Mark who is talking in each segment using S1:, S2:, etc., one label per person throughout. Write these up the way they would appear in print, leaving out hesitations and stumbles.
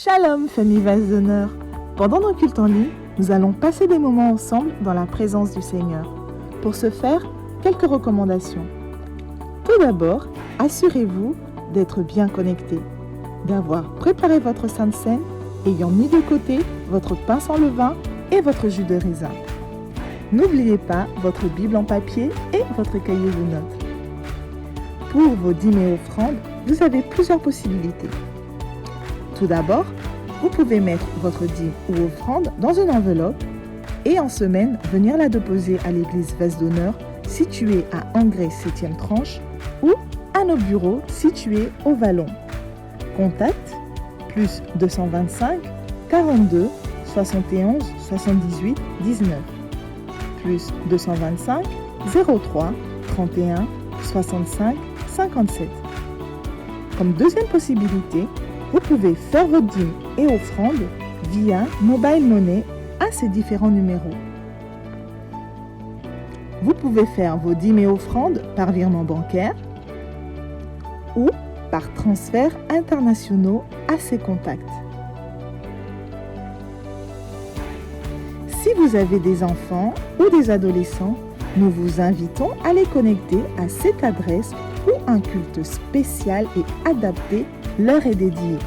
S1: Shalom, famille Vase d'honneur. Pendant nos cultes en ligne, nous allons passer des moments ensemble dans la présence du Seigneur. Pour ce faire, quelques recommandations. Tout d'abord, assurez-vous d'être bien connecté, d'avoir préparé votre Sainte Seine, ayant mis de côté votre pain sans levain et votre jus de raisin. N'oubliez pas votre Bible en papier et votre cahier de notes. Pour vos dîmes et offrandes, vous avez plusieurs possibilités. Tout d'abord, vous pouvez mettre votre dîme ou offrande dans une enveloppe et en semaine, venir la déposer à l'église Vase d'honneur située à Angrais 7e tranche ou à nos bureaux situés au Vallon. Contact plus 225 42 71 78 19 plus 225 03 31 65 57. Comme deuxième possibilité, vous pouvez faire vos dîmes et offrandes via Mobile Money à ces différents numéros. Vous pouvez faire vos dîmes et offrandes par virement bancaire ou par transferts internationaux à ces contacts. Si vous avez des enfants ou des adolescents, nous vous invitons à les connecter à cette adresse où un culte spécial et adapté leur est dédié.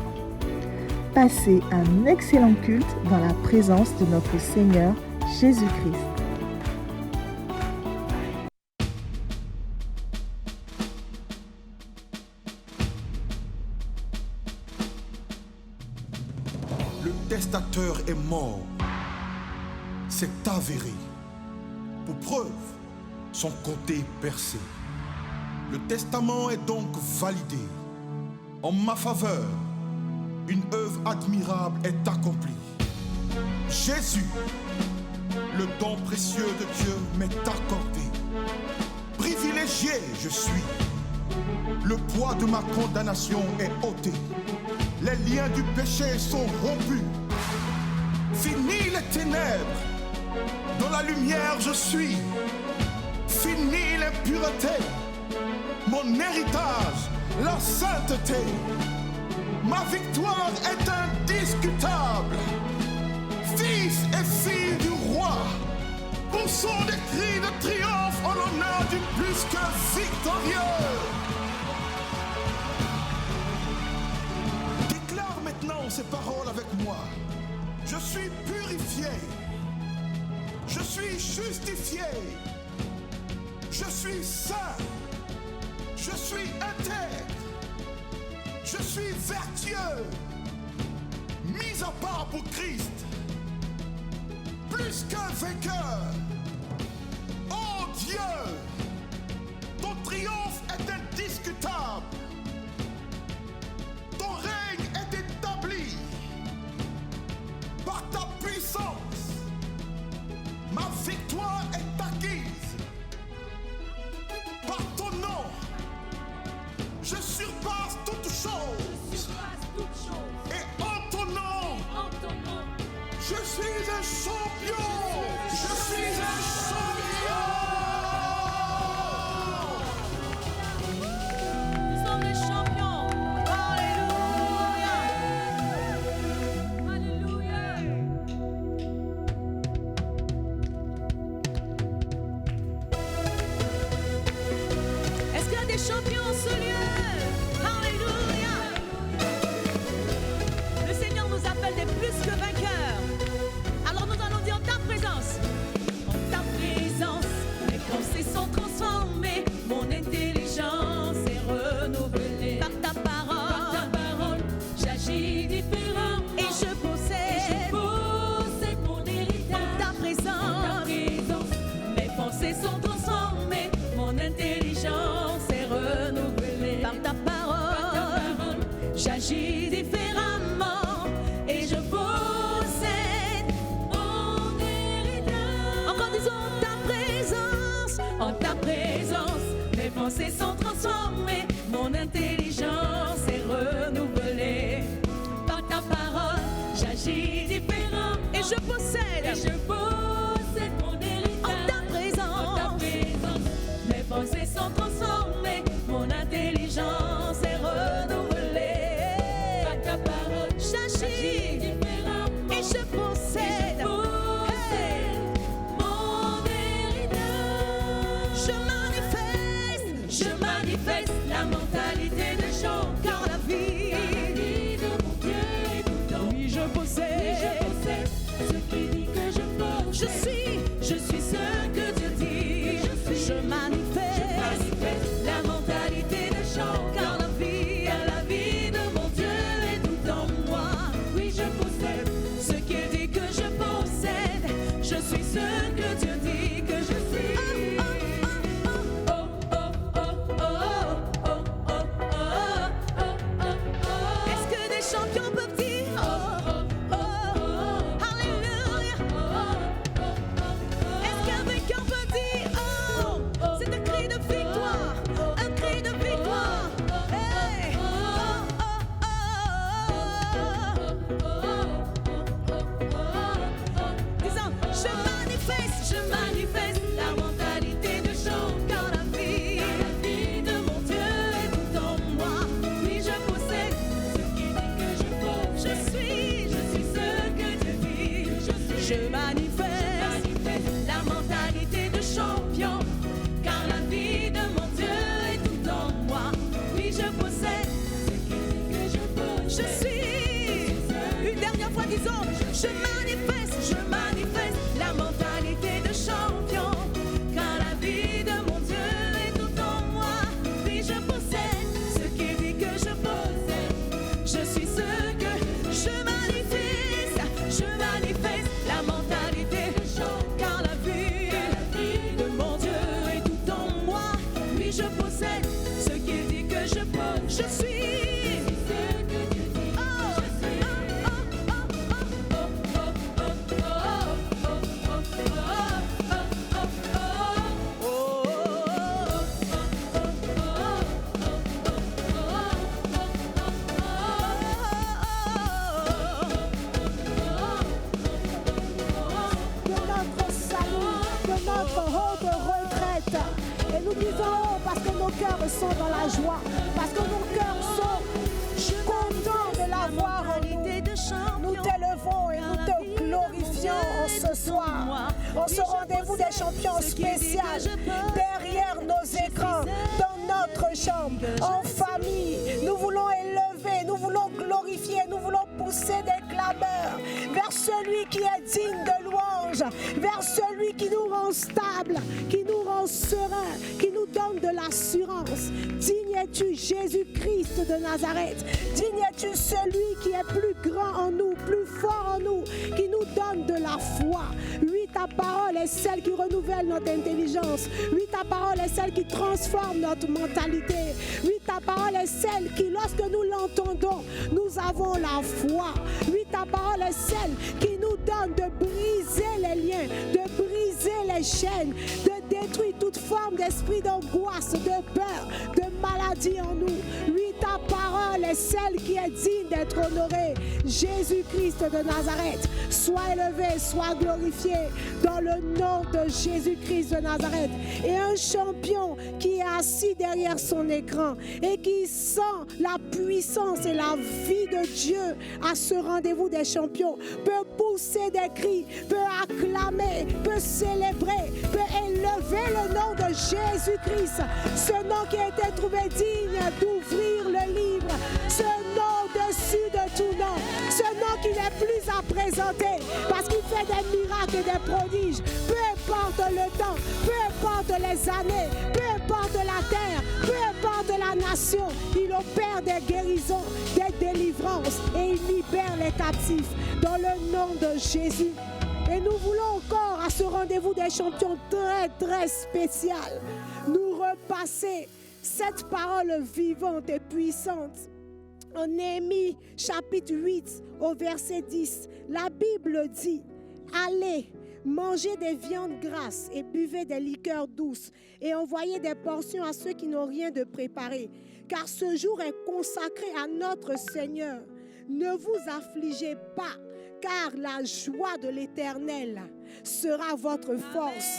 S1: Passez un excellent culte dans la présence de notre Seigneur Jésus-Christ.
S2: Le testateur est mort. C'est avéré. Pour preuve, son côté percé. Le testament est donc validé. En ma faveur, une œuvre admirable est accomplie. Jésus, le don précieux de Dieu m'est accordé. Privilégié je suis. Le poids de ma condamnation est ôté. Les liens du péché sont rompus. Fini les ténèbres. Dans la lumière je suis. Fini l'impureté. Mon héritage, la sainteté. Ma victoire est indiscutable. Fils et fille du roi, poussons des cris de triomphe en l'honneur du plus que victorieux. Déclare maintenant ces paroles avec moi. Je suis purifié. Je suis justifié. Je suis saint. Je suis intègre. Je suis vertueux, mis à part pour Christ, plus qu'un vainqueur. Oh Dieu, ton triomphe est indiscutable. Ton règne est établi par ta puissance. Ma victoire est acquise par ton nom. Je surpasse toutes choses. Et en ton nom, je suis un champion. Je suis un champion.
S3: Nous sommes les champions. Alléluia. Alléluia. Est-ce qu'il y a des champions en ce lieu? Des plus que vainqueurs. Alors nous allons dire en ta présence. En ta présence, mes pensées sont transformées. Mon intelligence est renouvelée. Par ta parole, j'agis différent. Et je possède mon héritage. En ta présence, mes pensées sont transformées. Mon intelligence est renouvelée. Par ta parole, j'agis différemment. Mes pensées sont transformées, mon intelligence est renouvelée. Par ta parole, j'agis différent et je possède mon héritage. En ta présence, mes pensées sont transformées, mon intelligence est renouvelée. Par ta parole, j'agis Je manifeste la mentalité de champion, car la vie de mon Dieu est tout en moi. Oui, je possède ce qu'il dit que je possède. Je suis, une dernière fois disons, je manifeste la mentalité de champion, car la vie de mon Dieu est tout en moi. Oui, je possède ce qu'il dit que je possède. Je suis ce que je manifeste la mentalité de champion, car la vie de mon Dieu est tout en moi. Oui, je possède ce qu'il dit que je possède. Je suis
S4: sont dans la joie, parce que nos cœurs sont contents de l'avoir en nous. Nous t'élevons et nous te glorifions en ce soir, en ce rendez-vous des champions spécial, derrière nos écrans, dans notre chambre, en famille. Nous voulons élever, nous voulons glorifier, nous voulons pousser des clameurs vers celui qui est digne de louange, vers celui qui nous rend stable, qui nous rend serein, qui nous donne de l'assurance. Digne es-tu, Jésus-Christ de Nazareth. Digne es-tu, celui qui est plus grand en nous, plus fort en nous, qui nous donne de la foi. Oui, ta parole est celle qui renouvelle notre intelligence. Oui, ta parole est celle qui transforme notre mentalité. Oui, ta parole est celle qui, lorsque nous l'entendons, nous avons la foi. Oui, ta parole est celle qui nous donne de briser les liens, de briser les chaînes, de détruire toute forme d'esprit d'angoisse, de peur, de maladie en nous. Oui, ta parole est celle qui est digne d'être honorée. Jésus-Christ de Nazareth, sois élevé, sois glorifié dans le nom de Jésus-Christ de Nazareth. Et un champion qui est assis derrière son écran et qui sent la puissance et la vie de Dieu à ce rendez-vous des champions peut pousser des cris, peut acclamer, peut célébrer, peut élever le nom de Jésus-Christ, ce nom qui a été trouvé digne d'ouvrir le livre, ce nom dessus de tout nom, ce nom qui n'est plus à présenter parce qu'il fait des miracles et des prodiges, peu importe le temps, peu importe les années, peu importe la terre, peu importe la nation, il opère des guérisons, des délivrances et il libère les captifs dans le nom de Jésus. Et nous voulons encore à ce rendez-vous des champions très très spécial nous repasser cette parole vivante et puissante. En Néhémie chapitre 8 au verset 10, la Bible dit: allez, mangez des viandes grasses et buvez des liqueurs douces et envoyez des portions à ceux qui n'ont rien de préparé, car ce jour est consacré à notre Seigneur. Ne vous affligez pas, car la joie de l'Éternel sera votre force.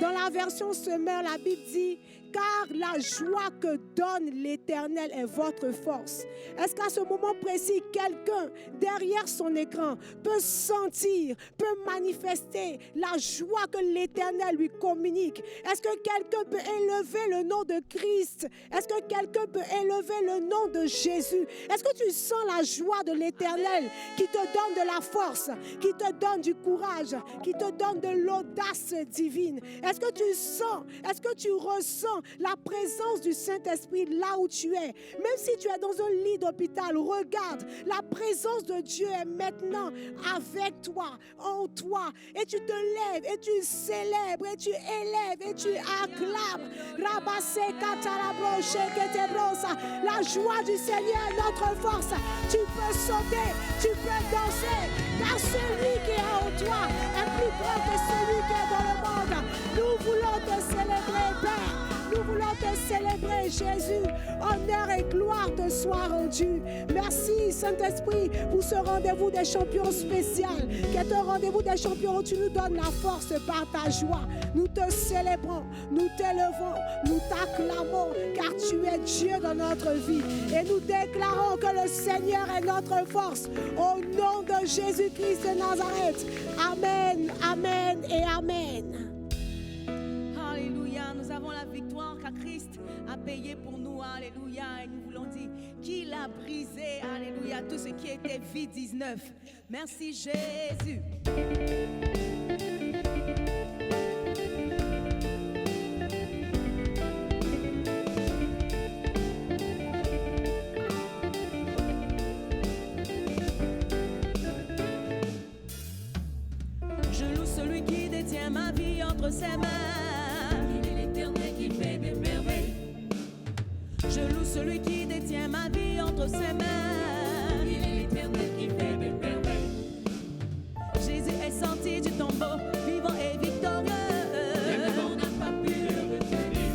S4: Dans la version Semeur, la Bible dit: car la joie que donne l'Éternel est votre force. Est-ce qu'à ce moment précis, quelqu'un derrière son écran peut sentir, peut manifester la joie que l'Éternel lui communique? Est-ce que quelqu'un peut élever le nom de Christ? Est-ce que quelqu'un peut élever le nom de Jésus? Est-ce que tu sens la joie de l'Éternel qui te donne de la force, qui te donne du courage, qui te donne de l'audace divine? Est-ce que tu sens, est-ce que tu ressens la présence du Saint-Esprit là où tu es? Même si tu es dans un lit d'hôpital, regarde, la présence de Dieu est maintenant avec toi, en toi, et tu te lèves, et tu célèbres, et tu élèves, et tu acclames. La joie du Seigneur est notre force. Tu peux sauter, tu peux danser, car celui qui est en toi est plus grand que celui qui est dans le monde. Nous voulons te célébrer, Père. Nous voulons te célébrer, Jésus. Honneur et gloire te soient rendus. Merci, Saint-Esprit, pour ce rendez-vous des champions spécial. Qui est un rendez-vous des champions où tu nous donnes la force par ta joie. Nous te célébrons, nous t'élevons, nous t'acclamons, car tu es Dieu dans notre vie. Et nous déclarons que le Seigneur est notre force. Au nom de Jésus-Christ de Nazareth. Amen, amen et amen.
S3: Alléluia, nous avons la victoire car Christ a payé pour nous. Alléluia, et nous voulons dire qu'il a brisé, alléluia, tout ce qui était vide 19. Merci Jésus. Je loue celui qui détient ma vie entre ses mains. Il est l'Éternel qui fait des merveilles. Je loue celui qui détient ma vie entre ses mains. Il est l'Éternel qui fait des merveilles. Jésus est sorti du tombeau, vivant et victorieux. Même la mort n'a pas pu le retenir.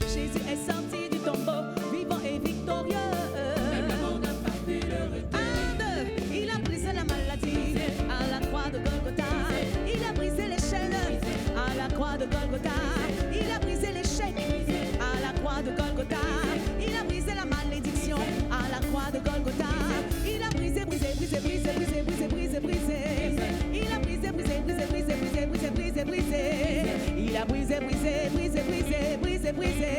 S3: Jésus est sorti du tombeau, vivant et victorieux. Même la mort n'a pas pu le retenir. Il a brisé la maladie à la croix de Golgotha. Il a brisé les chaînes à la croix de Golgotha. Il a brisé l'échec à la croix de Golgotha. Il a brisé la malédiction à la croix de Golgotha. Il a brisé, brisé, brisé, brisé, brisé, brisé, brisé, brisé. Il a brisé, brisé, brisé, brisé, brisé, brisé, brisé, brisé. Il a brisé, brisé, brisé, brisé, brisé, brisé.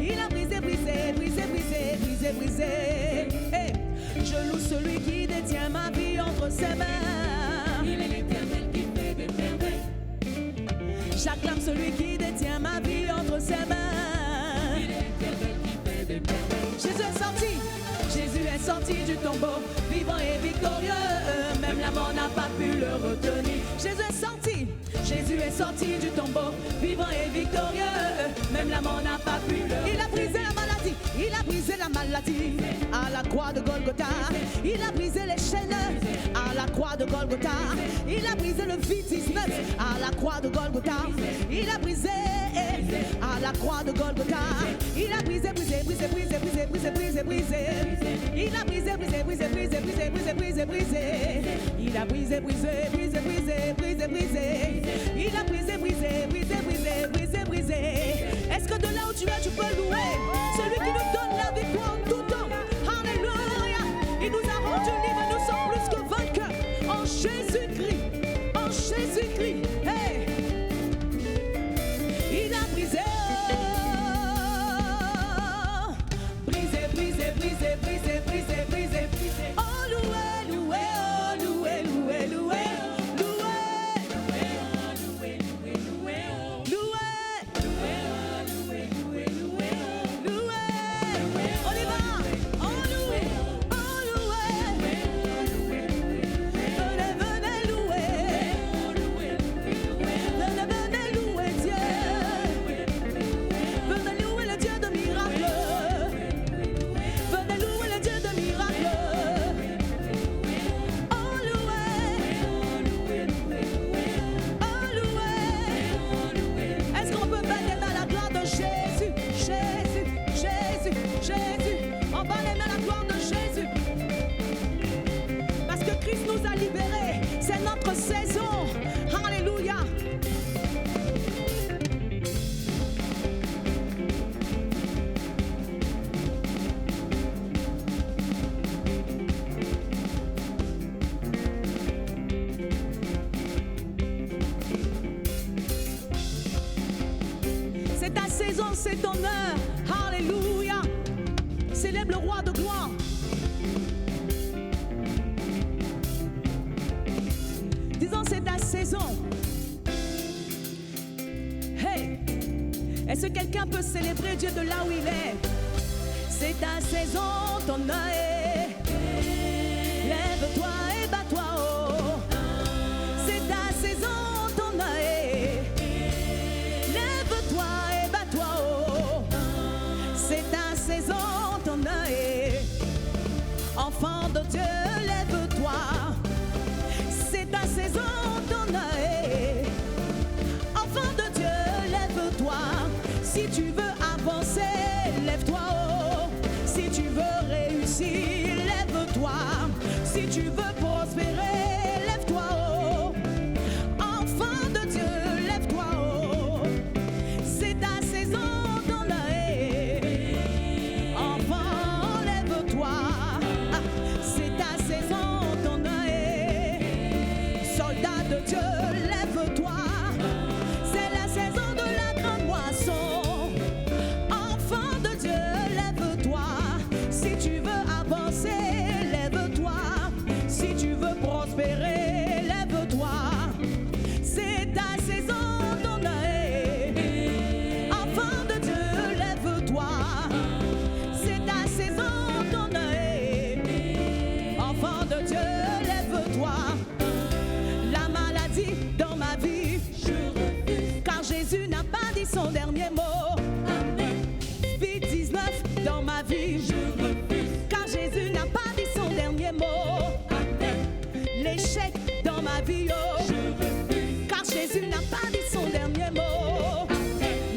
S3: Il a brisé, brisé, brisé, brisé, brisé, brisé. Hey. Je loue celui qui détient ma vie entre ses mains. Il est l'Éternel qui fait des merveilles. J'acclame celui qui détient ma vie entre ses mains. Il est l'Éternel qui fait des merveilles. Jésus est sorti. Jésus est sorti du tombeau, vivant et victorieux. Même la mort n'a pas pu le retenir. Jésus est sorti. Jésus est sorti du tombeau, vivant et victorieux. Même la mort n'a pas pu le retenir. Il a brisé la maladie. Il a brisé la maladie à la croix de Golgotha. Il a brisé les chaînes à la croix de Golgotha. Il a brisé le vide 19 à la croix de Golgotha. Il a brisé à la croix de Golgotha. Il a brisé, brisé, brisé, brisé, brisé, brisé, brisé, brisé. Il a brisé, brisé, brisé, brisé, brisé, brisé, brisé, brisé. Il a brisé, brisé, brisé, brisé, brisé, brisé. Il a brisé, brisé, brisé, brisé, brisé, brisé. Est-ce que de là où tu es, tu peux louer celui qui nous donne la victoire en tout temps? Alléluia. Il nous a rendu libres, nous sommes plus que vainqueurs en Jésus-Christ. En Jésus-Christ. Hey. Il a brisé. Brisé, brisé, brisé, brisé, brisé, brisé, brisé. Oh loué, loué, oh loué, loué, loué. Nous a libérés, c'est notre saison. Alléluia. C'est ta saison, c'est ton heure. Alléluia. Célèbre le roi de gloire. Disons, c'est ta saison. Hey, est-ce que quelqu'un peut célébrer Dieu de là où il est? C'est ta saison, ton œil. Lève-toi et bats-toi haut. C'est ta saison, ton œil. Lève-toi et bats-toi haut. C'est ta saison, ton œil. Enfant de Dieu, lève-toi. C'est ta saison, ton œil. Enfant de Dieu, lève-toi. Si tu l'échec dans ma vie, oh. Car Jésus n'a pas dit son dernier mot.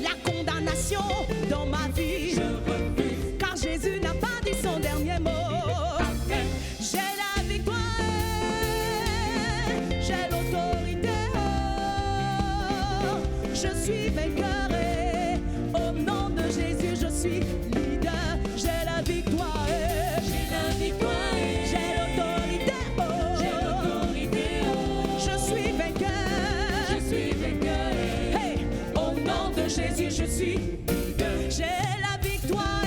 S3: La condamnation dans ma vie, car Jésus n'a pas dit son dernier mot. J'ai la victoire, j'ai l'autorité, oh. Je suis vainqueur et au nom de Jésus je suis leader. J'ai la victoire, j'ai la victoire, j'ai l'autorité, oh. Je suis vainqueur, hey, au nom de Jésus je suis leader. J'ai la victoire,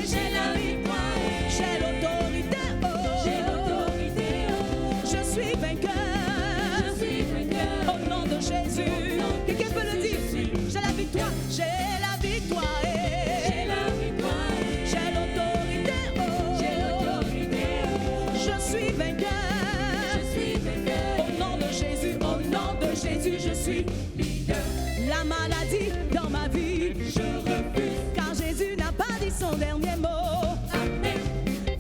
S3: j'ai la victoire, j'ai l'autorité, oh. Je suis vainqueur, au nom de Jésus. Quelqu'un peut le dire? J'ai la victoire, j'ai la victoire, j'ai l'autorité, oh. Je suis vainqueur, au nom de Jésus, je suis leader. La maladie dans ma vie, je refuse, car Jésus n'a pas dit son dernier mot. Amen.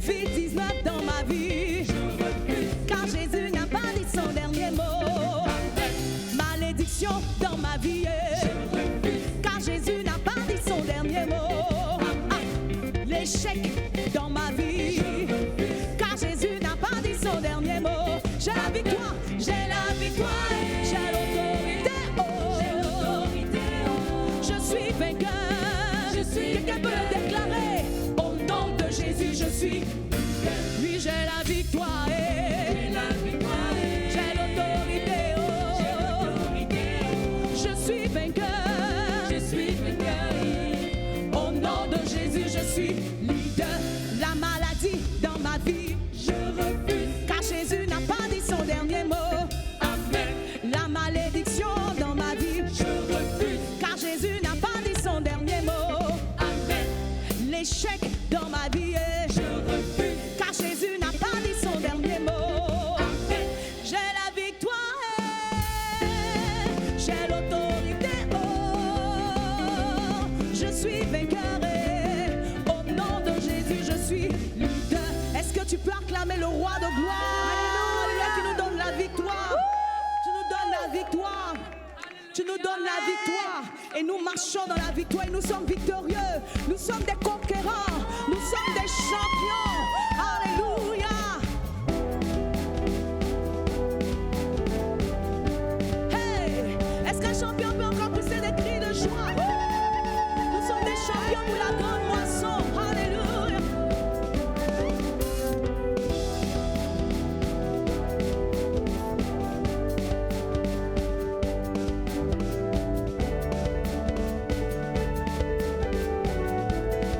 S3: Covid-19 dans ma vie, je refuse, car Jésus n'a pas dit son dernier mot. Amen. Malédiction dans ma vie, je refuse, car Jésus n'a pas dit son dernier mot. L'échec dans ma vie, car Jésus n'a pas dit son dernier mot. J'ai la victoire, j'ai la victoire, j'ai l'autorité, oh. Je suis vainqueur, quelqu'un peut le déclarer. Au nom de Jésus je suis, oui j'ai la victoire, j'ai l'autorité, oh. Je suis vainqueur, au nom de Jésus je suis leader. La maladie dans ma vie, je refuse, car Jésus n'a pas dit son dernier mot. Amen. La malédiction dans ma vie, je refuse, car Jésus n'a pas dit son dernier mot. Amen. L'échec dans ma vie, je refuse, car Jésus n'a pas dit son dernier mot. Amen. J'ai la victoire, j'ai l'autorité, oh. Je suis vainqueur, au nom de Jésus je suis leader. Est-ce que tu peux acclamer le roi de gloire? Alléluia, qui nous donne la victoire. Tu nous donnes la victoire. Tu nous donnes la victoire. Et nous marchons dans la victoire. Et nous sommes victorieux. Nous sommes des conquérants. Nous sommes des champions. Alléluia. Hey, est-ce qu'un champion peut encore pousser des cris de joie? Nous sommes des champions pour la grande moisson. Alléluia.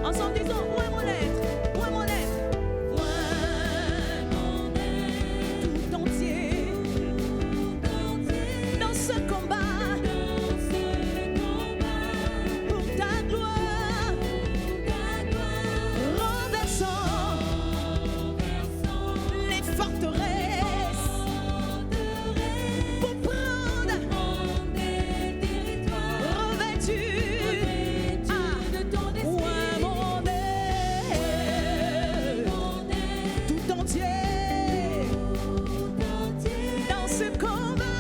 S3: Ensemble disons, où est mon être? Où est mon être? Où est mon être? Tout entier. Dans ce combat. Pour ta gloire. Renversant les forteresses. Pour prendre des territoires. Revêtu de ton esprit. Où est mon être? Tout entier. Dans ce combat.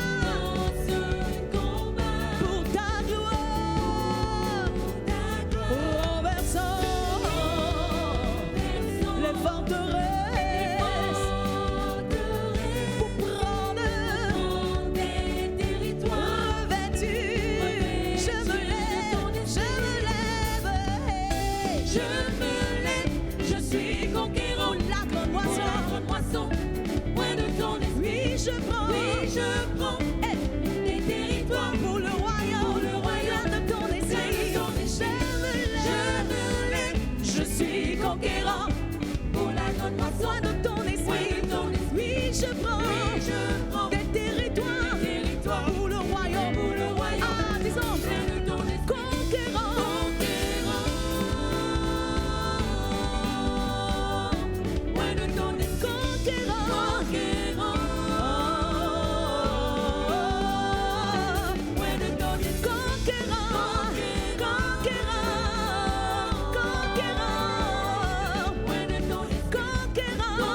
S3: Pour ta gloire. Renversant les forteresses. Pour prendre des territoires. Revêtu. Je me lève, je suis conquérant. La grande moisson, loin de ton esprit. Oui, je prends des territoires pour le royaume de ton esprit. Je me lève, je suis conquérant pour la grande moisson. Loin de ton esprit. Oui, je prends des territoires pour le royaume. Ah, disons, conquérant. Loin de ton esprit. Conquérant. Loin de ton esprit. Conquérant. Loin de ton esprit. Conquérant.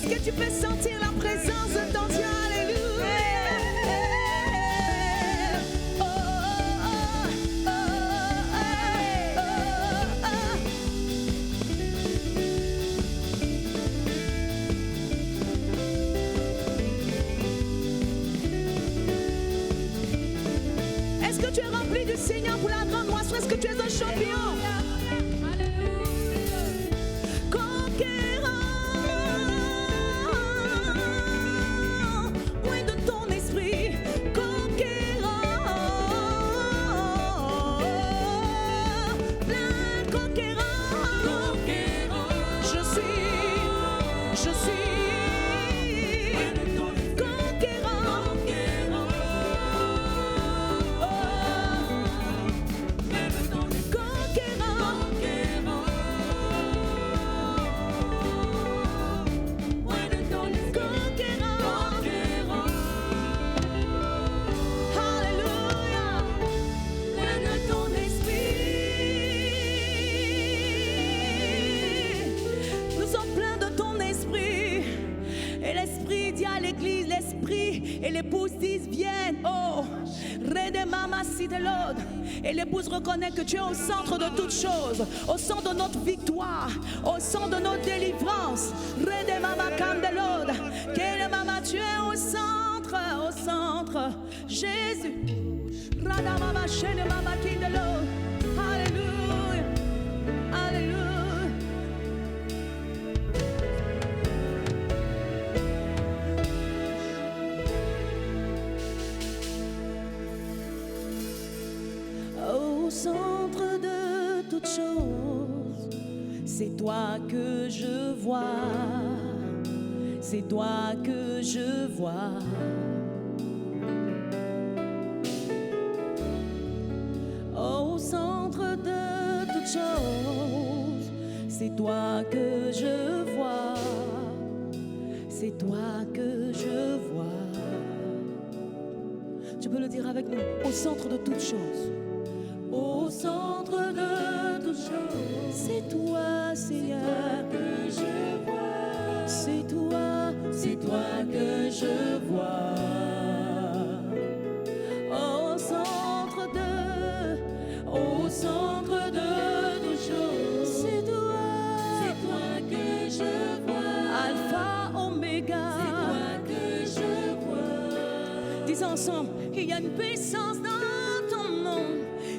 S3: Est-ce que tu peux sentir la présence de ton Dieu? Alléluia. Oh, oh, oh, Est-ce que tu es rempli du Seigneur pour la grande moisson? Est-ce que tu es un champion? Et l'épouse dit, viens, oh, et l'épouse reconnaît que tu es au centre de toutes choses, au centre de notre victoire, au centre de notre délivrance. Tu es au centre, Jésus. Alléluia, alléluia. Au centre de toutes choses, c'est toi que je vois, c'est toi que je vois. Au centre de toutes choses, c'est toi que je vois, c'est toi que je vois. Tu peux le dire avec nous, au centre de toutes choses. Au centre de toutes choses, c'est toi, Seigneur, que je vois. C'est toi que je vois. Au centre de toutes choses, c'est toi que je vois. Alpha, Oméga, c'est toi que je vois. Dis ensemble, il y a une puissance dans ton nom.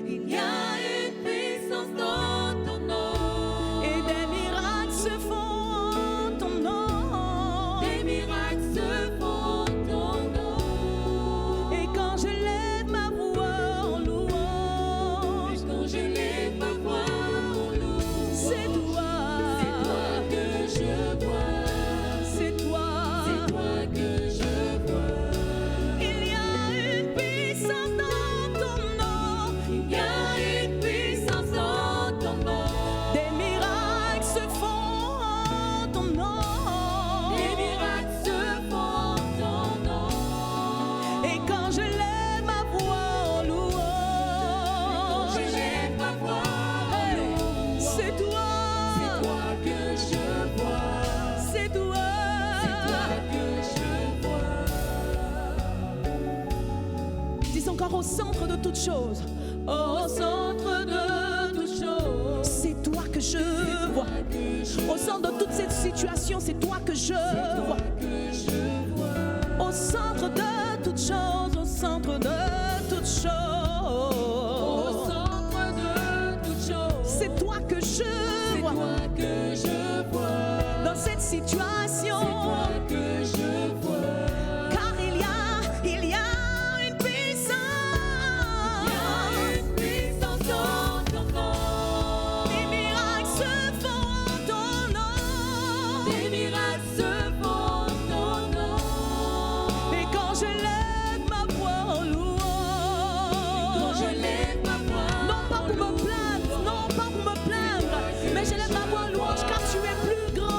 S3: Il y a une puissance dans ton nom. Et des miracles se font en ton nom. Des miracles se font en ton nom. Et quand je lève ma voix en louange, c'est toi que je vois. C'est toi que je vois. Il y a une puissance dans ton nom. Il y a une puissance dans ton nom. Des miracles se font en ton nom. Des miracles se font en ton nom. Et quand je lève ma voix en louange, c'est toi que je vois. C'est toi que je vois. Dis encore, au centre de toutes choses. Au centre de toutes choses, c'est toi que je vois. Au centre de toute cette situation, c'est toi que je vois. Au centre de toutes choses, au centre de toutes choses, c'est toi que je vois. Dans cette situation, car il y a une puissance. Dans ton nom. Des miracles se font en ton nom. Des miracles se font en ton nom. Et quand je lève ma voix en louange, non pas pour me plaindre, mais je lève ma voix en louange, car tu es plus grand.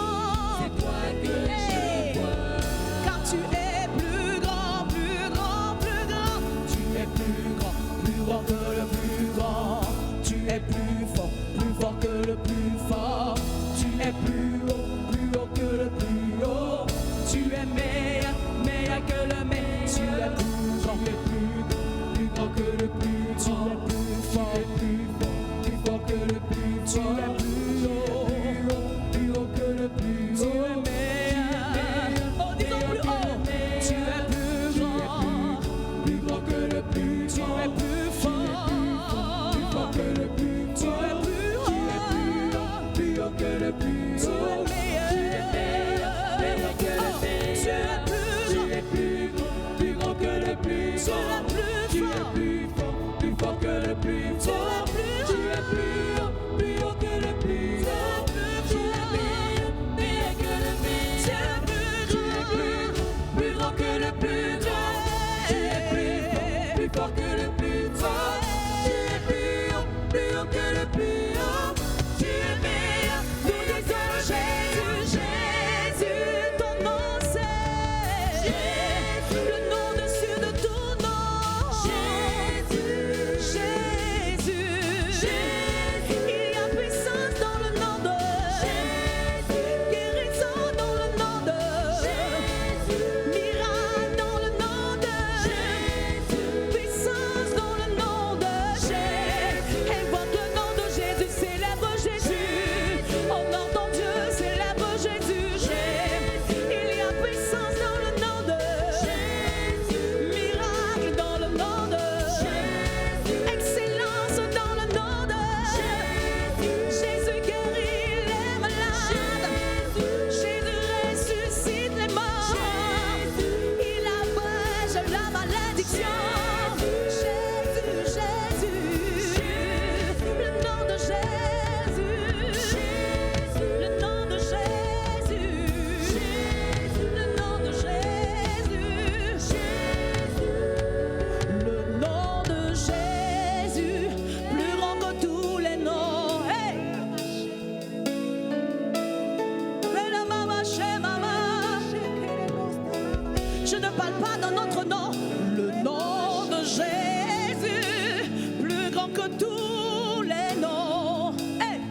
S3: Je ne parle pas d'un autre nom. Le nom de Jésus, plus grand que tous les noms. Hey.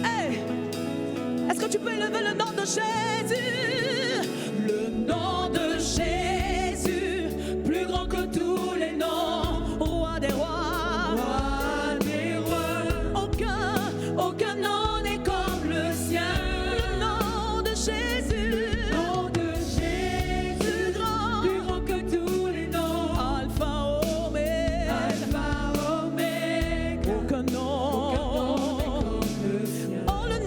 S3: Hey. Est-ce que tu peux élever le nom de Jésus? Le nom de Jésus, plus grand que tous les noms. Roi des rois, roi des rois. Aucun nom n'est comme le sien. Le nom de Jésus, plus grand que tous les noms. Alpha, Oméga, aucun nom. Oh, le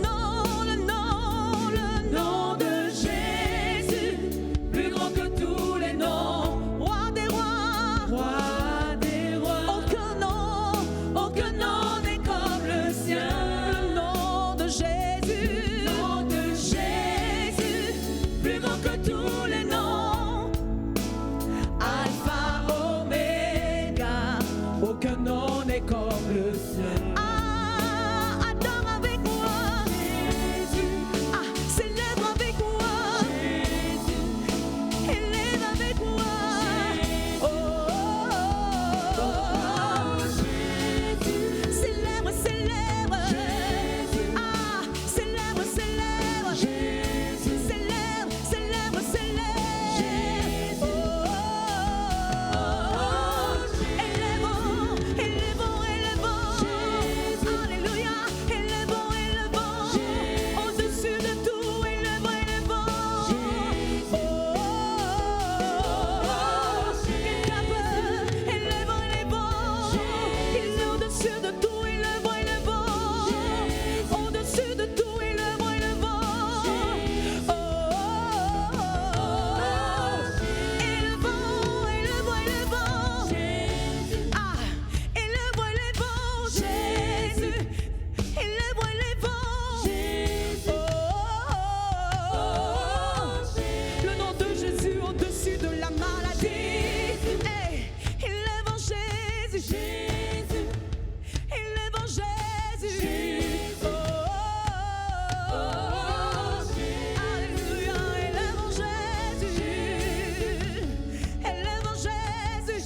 S3: nom de Jésus, plus grand que tous les noms. Roi des rois, aucun nom n'est comme le sien. Le nom de Jésus, plus grand que tous les noms. Alpha, Oméga, aucun nom n'est comme le sien. Ah, adore avec moi. Ah, célèbre avec moi. Élève avec moi. Oh, célèbre. Ah, célèbre. Célèbre. Élevons. Alléluia. Élevons. Au-dessus de tout, élevons. Il est au-dessus de tout, élevons. Au-dessus de tout, élevons. Ah, élevons. Jésus. Élevons. Le nom de Jésus au-dessus de la maladie. Hey, élevons Jésus. Élevons Jésus. Alléluia, élevons Jésus. Élevons Jésus.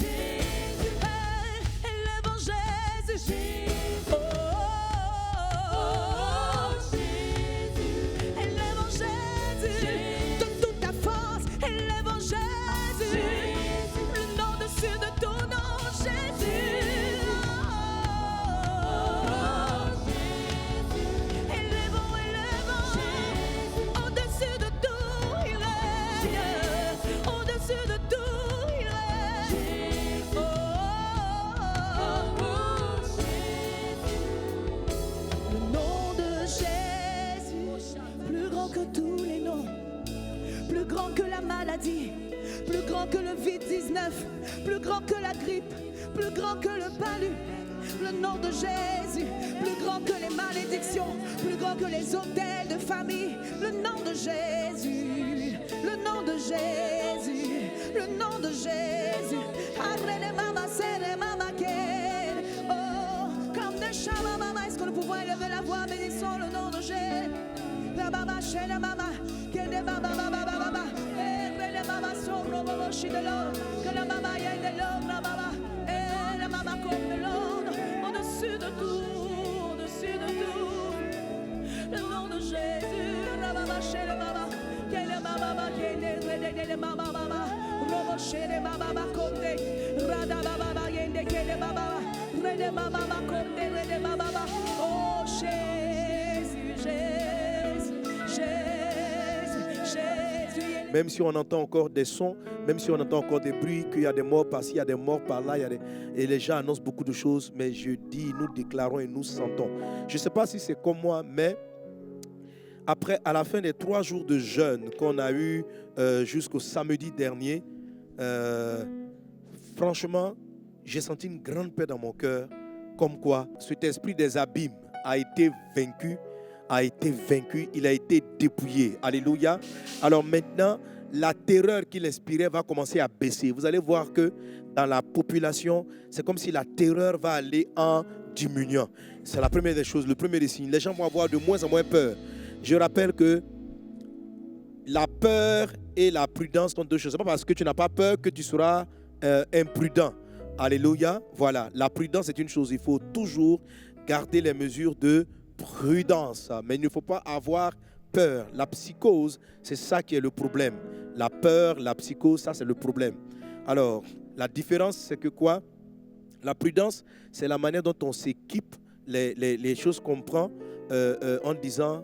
S3: Élevons Jésus. Élevons Jésus. De toute ta force, élevons Jésus. Le nom dessus de ton nom, Jésus. Élevons. Au-dessus de tout, il est. Au-dessus de tout, il est. Le nom de Jésus, plus grand que tous les noms. Plus grand que la maladie, plus grand que le Covid-19, plus grand que la grippe, plus grand que le palu. Le nom de Jésus, plus grand que les malédictions, plus grand que les hôtels de famille. Le nom de Jésus, le nom de Jésus, le nom de Jésus. Arrête mama, serre mama, quel. Oh, comme des chama mama, est-ce que nous pouvons élever la voix, bénissons le nom de Jésus. La mama, chez la mama, quel est mama, mama, la mama, soro, bobo, chi de l'or, que la mama, y'a de l'or, la mama, la mama, comme de l'or, au-dessus de tout, le nom de Jésus, la mama, chez la mama, quel est mama, quel est mama, robo, chez les mama, comme des, rada, mama, yende, quel est mama, rede, mama, comme des, rede, mama, oh, Jésus, Jésus.
S5: Même si on entend encore des sons, même si on entend encore des bruits, qu'il y a des morts par-ci, il y a des morts par-là, et les gens annoncent beaucoup de choses, mais je dis, nous déclarons et nous sentons. Je ne sais pas si c'est comme moi, mais après, à la fin des 3 jours de jeûne qu'on a eu jusqu'au samedi dernier, franchement, j'ai senti une grande paix dans mon cœur, comme quoi cet esprit des abîmes a été vaincu, il a été dépouillé. Alléluia. Alors maintenant, la terreur qu'il inspirait va commencer à baisser. Vous allez voir que dans la population, c'est comme si la terreur va aller en diminuant. C'est la première des choses, le premier des signes. Les gens vont avoir de moins en moins peur. Je rappelle que la peur et la prudence sont deux choses. Ce n'est pas parce que tu n'as pas peur que tu seras imprudent. Alléluia. Voilà, la prudence est une chose. Il faut toujours garder les mesures de prudence. Mais il ne faut pas avoir peur. La psychose, c'est ça qui est le problème. La peur, la psychose, ça c'est le problème. Alors, la différence, c'est que quoi? La prudence, c'est la manière dont on s'équipe, les choses qu'on prend en disant...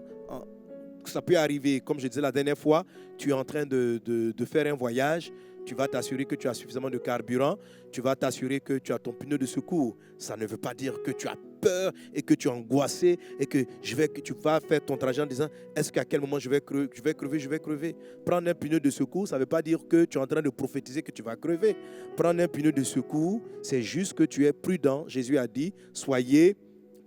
S5: Ça peut arriver, comme je disais la dernière fois, tu es en train de faire un voyage, tu vas t'assurer que tu as suffisamment de carburant, tu vas t'assurer que tu as ton pneu de secours. Ça ne veut pas dire que tu as peur et que tu es angoissé et que tu vas faire ton trajet en disant est-ce qu'à quel moment je vais crever. Prendre un pneu de secours, ça ne veut pas dire que tu es en train de prophétiser que tu vas crever. Prendre un pneu de secours, c'est juste que tu es prudent. Jésus a dit soyez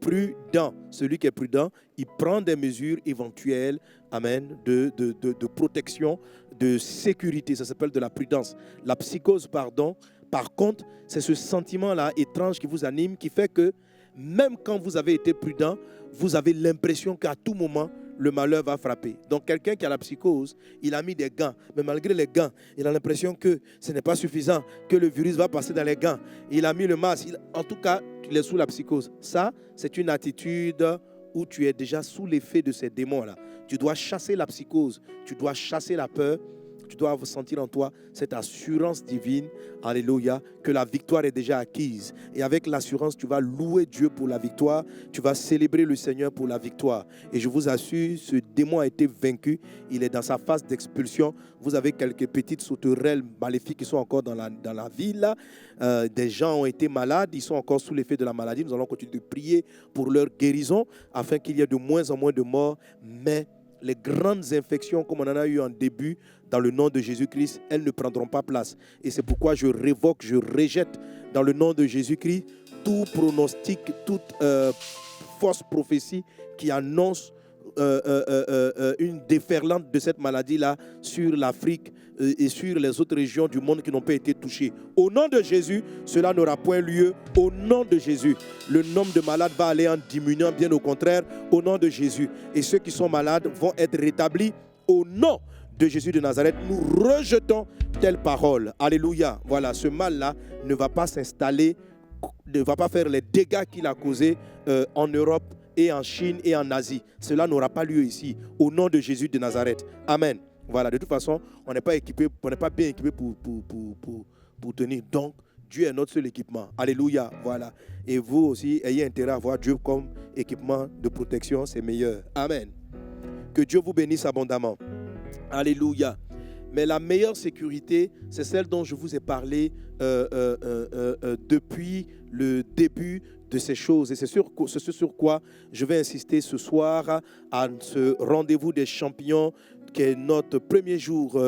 S5: prudent. Celui qui est prudent, il prend des mesures éventuelles, amen, de protection, de sécurité. Ça s'appelle de la prudence. La psychose, pardon, par contre, c'est ce sentiment-là étrange qui vous anime, qui fait que même quand vous avez été prudent, vous avez l'impression qu'à tout moment, le malheur va frapper. Donc quelqu'un qui a la psychose, il a mis des gants, mais malgré les gants, il a l'impression que ce n'est pas suffisant, que le virus va passer dans les gants. Il a mis le masque, en tout cas, il est sous la psychose. Ça, c'est une attitude où tu es déjà sous l'effet de ces démons-là. Tu dois chasser la psychose, tu dois chasser la peur, tu dois sentir en toi cette assurance divine, alléluia, que la victoire est déjà acquise. Et avec l'assurance, tu vas louer Dieu pour la victoire, tu vas célébrer le Seigneur pour la victoire. Et je vous assure, ce démon a été vaincu, il est dans sa phase d'expulsion. Vous avez quelques petites sauterelles maléfiques qui sont encore dans la ville. Des gens ont été malades, ils sont encore sous l'effet de la maladie. Nous allons continuer de prier pour leur guérison, afin qu'il y ait de moins en moins de morts, mais les grandes infections comme on en a eu en début, dans le nom de Jésus-Christ, elles ne prendront pas place. Et c'est pourquoi je révoque, je rejette dans le nom de Jésus-Christ tout pronostic, toute fausse prophétie qui annonce une déferlante de cette maladie-là sur l'Afrique et sur les autres régions du monde qui n'ont pas été touchées. Au nom de Jésus, cela n'aura point lieu. Au nom de Jésus, le nombre de malades va aller en diminuant, bien au contraire, au nom de Jésus. Et ceux qui sont malades vont être rétablis au nom de Jésus de Nazareth. Nous rejetons telle parole. Alléluia. Voilà, ce mal-là ne va pas s'installer, ne va pas faire les dégâts qu'il a causés en Europe et en Chine et en Asie. Cela n'aura pas lieu ici, au nom de Jésus de Nazareth. Amen. Voilà, de toute façon, on n'est pas bien équipé pour tenir. Donc, Dieu est notre seul équipement. Alléluia. Voilà. Et vous aussi, ayez intérêt à avoir Dieu comme équipement de protection, c'est meilleur. Amen. Que Dieu vous bénisse abondamment. Alléluia. Mais la meilleure sécurité, c'est celle dont je vous ai parlé depuis le début de ces choses. Et c'est ce sur quoi je vais insister ce soir à ce rendez-vous des champions qui est notre premier jour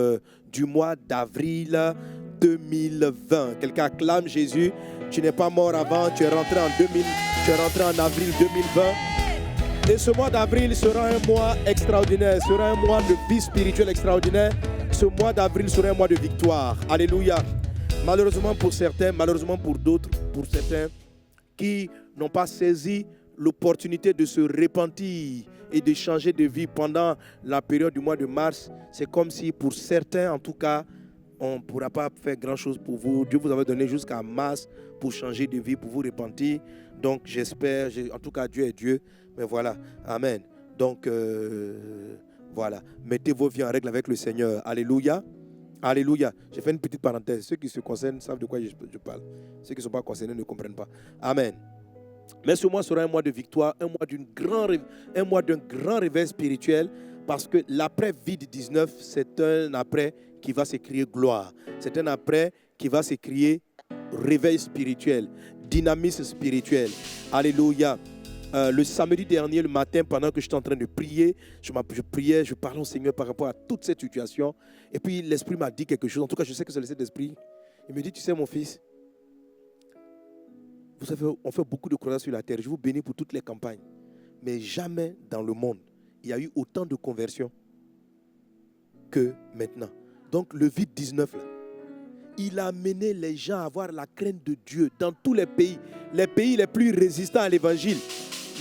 S5: du mois d'avril 2020. Quelqu'un acclame Jésus. Tu n'es pas mort avant, tu es rentré en avril 2020. Et ce mois d'avril sera un mois extraordinaire, sera un mois de vie spirituelle extraordinaire. Ce mois d'avril sera un mois de victoire. Alléluia. Malheureusement pour certains, malheureusement pour d'autres, pour certains qui n'ont pas saisi l'opportunité de se repentir et de changer de vie pendant la période du mois de mars, c'est comme si pour certains, en tout cas, on ne pourra pas faire grand-chose pour vous. Dieu vous avait donné jusqu'à mars pour changer de vie, pour vous repentir. Donc j'espère, en tout cas Dieu est Dieu, mais voilà, amen. Donc voilà, mettez vos vies en règle avec le Seigneur. Alléluia. Alléluia. J'ai fait une petite parenthèse. Ceux qui se concernent savent de quoi je parle. Ceux qui ne sont pas concernés ne comprennent pas. Amen. Mais ce mois sera un mois de victoire, un mois d'un grand réveil spirituel, parce que l'après Covid-19, c'est un après qui va s'écrier gloire. C'est un après qui va s'écrier réveil spirituel, dynamisme spirituel. Alléluia. Le samedi dernier, le matin, pendant que j'étais en train de prier, je priais, je parlais au Seigneur par rapport à toute cette situation. Et puis l'Esprit m'a dit quelque chose. En tout cas, je sais que c'est le Saint-Esprit. Il me dit, tu sais mon fils, vous savez, on fait beaucoup de croisades sur la terre. Je vous bénis pour toutes les campagnes. Mais jamais dans le monde, il y a eu autant de conversions que maintenant. Donc le Covid-19, là, il a amené les gens à avoir la crainte de Dieu dans tous les pays les plus résistants à l'évangile.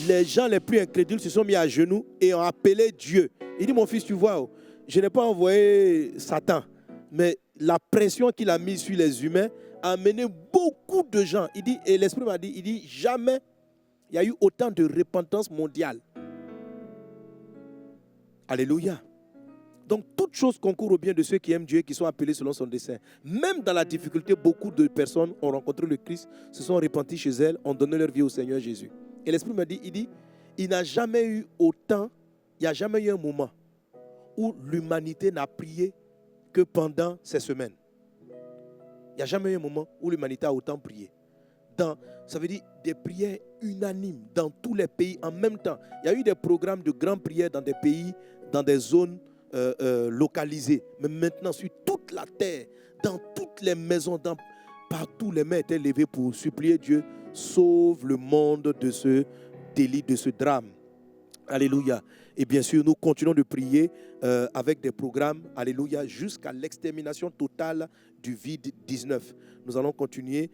S5: Les gens les plus incrédules se sont mis à genoux et ont appelé Dieu. Il dit, mon fils, tu vois, je n'ai pas envoyé Satan, mais la pression qu'il a mise sur les humains a amené beaucoup de gens. Il dit, et l'Esprit m'a dit, il dit, jamais il y a eu autant de repentance mondiale. Alléluia. Donc, toute chose concourt au bien de ceux qui aiment Dieu et qui sont appelés selon son dessein. Même dans la difficulté, beaucoup de personnes ont rencontré le Christ, se sont repenties chez elles, ont donné leur vie au Seigneur Jésus. Et l'Esprit m'a dit, il n'a jamais eu autant, il n'y a jamais eu un moment où l'humanité n'a prié que pendant ces semaines. Il n'y a jamais eu un moment où l'humanité a autant prié. Ça veut dire des prières unanimes dans tous les pays en même temps. Il y a eu des programmes de grandes prières dans des pays, dans des zones localisées. Mais maintenant, sur toute la terre, dans toutes les maisons, partout, les mains étaient levées pour supplier Dieu, sauve le monde de ce délit, de ce drame. Alléluia. Et bien sûr, nous continuons de prier avec des programmes, alléluia, jusqu'à l'extermination totale du Covid-19. Nous allons continuer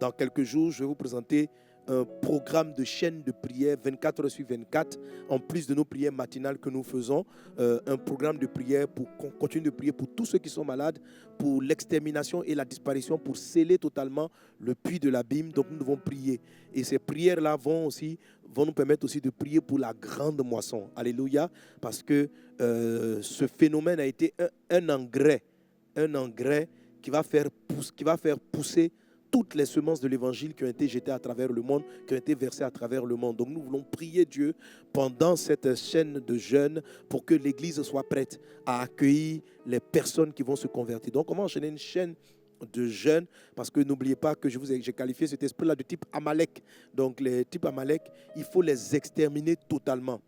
S5: dans quelques jours. Je vais vous présenter un programme de chaîne de prière 24 heures sur 24, en plus de nos prières matinales que nous faisons, un programme de prière pour qu'on continue de prier pour tous ceux qui sont malades, pour l'extermination et la disparition, pour sceller totalement le puits de l'abîme. Donc nous devons prier. Et ces prières-là vont nous permettre aussi de prier pour la grande moisson. Alléluia. Parce que ce phénomène a été un engrais qui va faire pousser toutes les semences de l'évangile qui ont été jetées à travers le monde, qui ont été versées à travers le monde. Donc nous voulons prier Dieu pendant cette chaîne de jeûne pour que l'Église soit prête à accueillir les personnes qui vont se convertir. Donc on va enchaîner une chaîne de jeûne, parce que n'oubliez pas que j'ai qualifié cet esprit-là de type Amalek. Donc les types Amalek, il faut les exterminer totalement.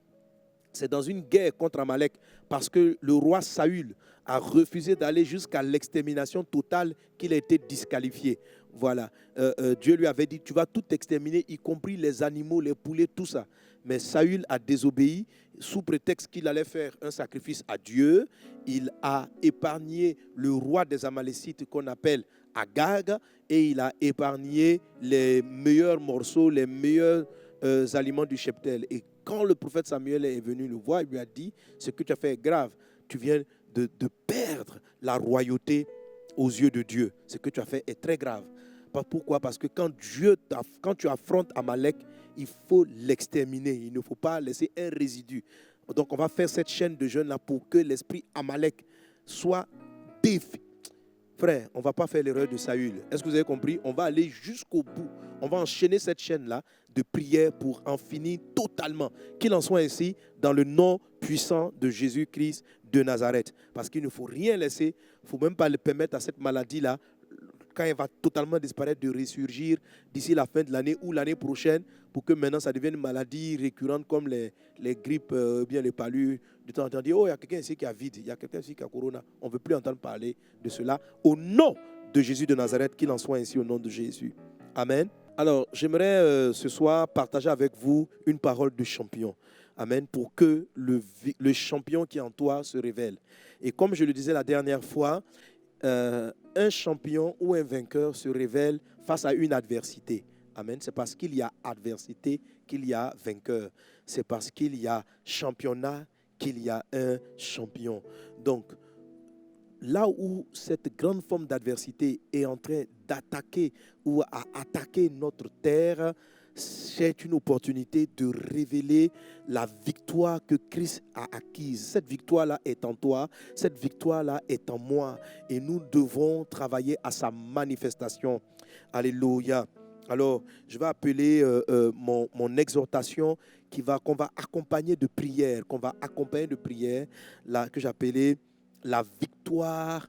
S5: C'est dans une guerre contre Amalek, parce que le roi Saül a refusé d'aller jusqu'à l'extermination totale qu'il a été disqualifié. Voilà. Dieu lui avait dit, tu vas tout exterminer, y compris les animaux, les poulets, tout ça. Mais Saül a désobéi sous prétexte qu'il allait faire un sacrifice à Dieu. Il a épargné le roi des Amalécites qu'on appelle Agag, et il a épargné les meilleurs morceaux, les meilleurs aliments du cheptel. Et quand le prophète Samuel est venu le voir, il lui a dit, ce que tu as fait est grave. Tu viens de perdre la royauté aux yeux de Dieu. Ce que tu as fait est très grave. Pourquoi? Parce que quand tu affrontes Amalek, il faut l'exterminer. Il ne faut pas laisser un résidu. Donc on va faire cette chaîne de jeûne là pour que l'esprit Amalek soit défait. Frère, on ne va pas faire l'erreur de Saül. Est-ce que vous avez compris? On va aller jusqu'au bout. On va enchaîner cette chaîne-là de prière pour en finir totalement. Qu'il en soit ainsi dans le nom puissant de Jésus-Christ de Nazareth. Parce qu'il ne faut rien laisser. Il ne faut même pas le permettre à cette maladie-là, quand elle va totalement disparaître, de ressurgir d'ici la fin de l'année ou l'année prochaine, pour que maintenant ça devienne une maladie récurrente comme les grippes, bien les palus. De temps en temps, on dit, oh, il y a quelqu'un ici qui a vide, il y a quelqu'un ici qui a corona. On ne veut plus entendre parler de cela. Au nom de Jésus de Nazareth, qu'il en soit ainsi au nom de Jésus. Amen. Alors, j'aimerais ce soir partager avec vous une parole de champion. Amen. Pour que le champion qui est en toi se révèle. Et comme je le disais la dernière fois, un champion ou un vainqueur se révèle face à une adversité. Amen. C'est parce qu'il y a adversité qu'il y a vainqueur. C'est parce qu'il y a championnat qu'il y a un champion. Donc, là où cette grande forme d'adversité est en train d'attaquer ou à attaquer notre terre, c'est une opportunité de révéler la victoire que Christ a acquise. Cette victoire-là est en toi, cette victoire-là est en moi. Et nous devons travailler à sa manifestation. Alléluia. Alors, je vais appeler mon exhortation qu'on va accompagner de prières, que j'appelais la victoire.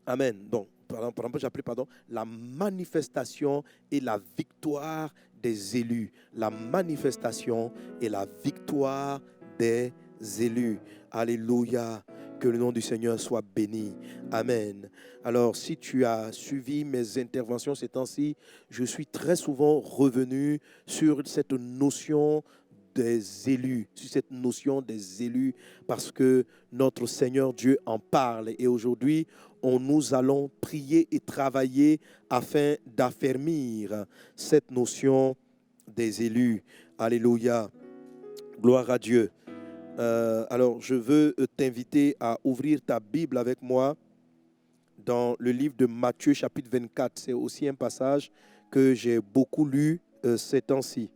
S5: Amen. Donc, par exemple, j'appelais la manifestation et la victoire des élus. La manifestation et la victoire des élus. Alléluia. Que le nom du Seigneur soit béni. Amen. Alors, si tu as suivi mes interventions ces temps-ci, je suis très souvent revenu sur cette notion des élus, parce que notre Seigneur Dieu en parle. Et aujourd'hui, nous allons prier et travailler afin d'affermir cette notion des élus. Alléluia. Gloire à Dieu. Alors, je veux t'inviter à ouvrir ta Bible avec moi dans le livre de Matthieu, chapitre 24. C'est aussi un passage que j'ai beaucoup lu ces temps-ci.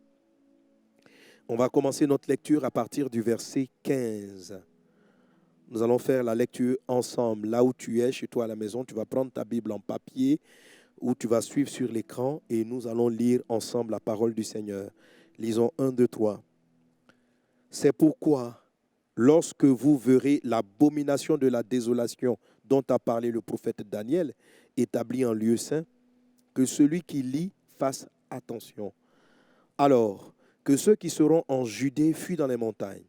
S5: On va commencer notre lecture à partir du verset 15. Nous allons faire la lecture ensemble. Là où tu es, chez toi à la maison, tu vas prendre ta Bible en papier ou tu vas suivre sur l'écran et nous allons lire ensemble la parole du Seigneur. Lisons 1, 2, 3. C'est pourquoi, lorsque vous verrez l'abomination de la désolation dont a parlé le prophète Daniel, établie en lieu saint, que celui qui lit fasse attention. Alors, que ceux qui seront en Judée fuient dans les montagnes,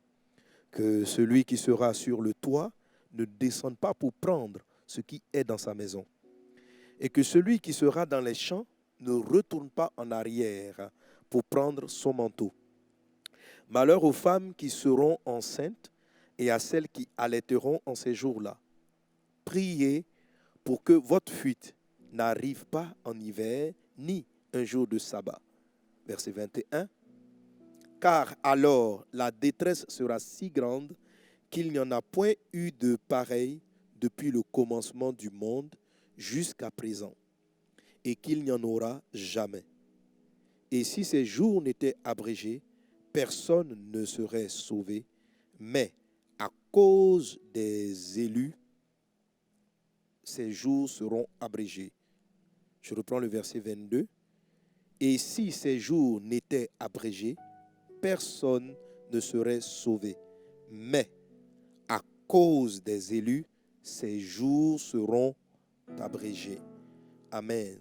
S5: que celui qui sera sur le toit ne descende pas pour prendre ce qui est dans sa maison, et que celui qui sera dans les champs ne retourne pas en arrière pour prendre son manteau. Malheur aux femmes qui seront enceintes et à celles qui allaiteront en ces jours-là. Priez pour que votre fuite n'arrive pas en hiver, ni un jour de sabbat. Verset 21. Car alors la détresse sera si grande qu'il n'y en a point eu de pareil depuis le commencement du monde jusqu'à présent, et qu'il n'y en aura jamais. Et si ces jours n'étaient abrégés, personne ne serait sauvé, mais à cause des élus, ces jours seront abrégés. Je reprends le verset 22. Et si ces jours n'étaient abrégés, personne ne serait sauvé. Mais à cause des élus, ces jours seront abrégés. Amen.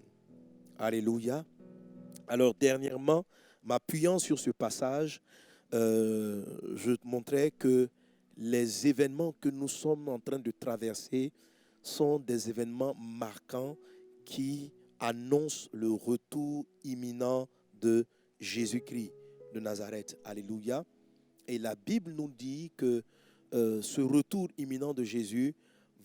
S5: Alléluia. Alors dernièrement, m'appuyant sur ce passage, je te montrais que les événements que nous sommes en train de traverser sont des événements marquants qui annoncent le retour imminent de Jésus-Christ de Nazareth. Alléluia. Et la Bible nous dit que ce retour imminent de Jésus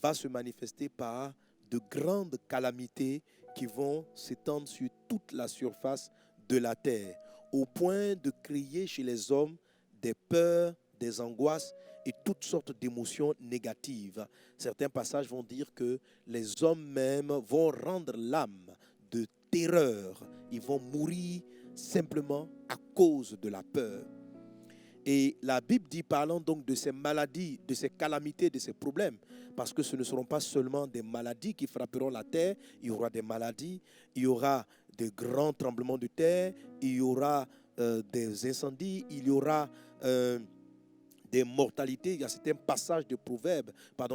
S5: va se manifester par de grandes calamités qui vont s'étendre sur toute la surface de la terre, au point de créer chez les hommes des peurs, des angoisses et toutes sortes d'émotions négatives. Certains passages vont dire que les hommes même vont rendre l'âme de terreur. Ils vont mourir simplement à cause de la peur. Et la Bible dit, parlant donc de ces maladies, de ces calamités, de ces problèmes, parce que ce ne seront pas seulement des maladies qui frapperont la terre, il y aura des maladies, il y aura de grands tremblements de terre, il y aura des incendies, il y aura des mortalités. Il y a certains passages de Proverbes,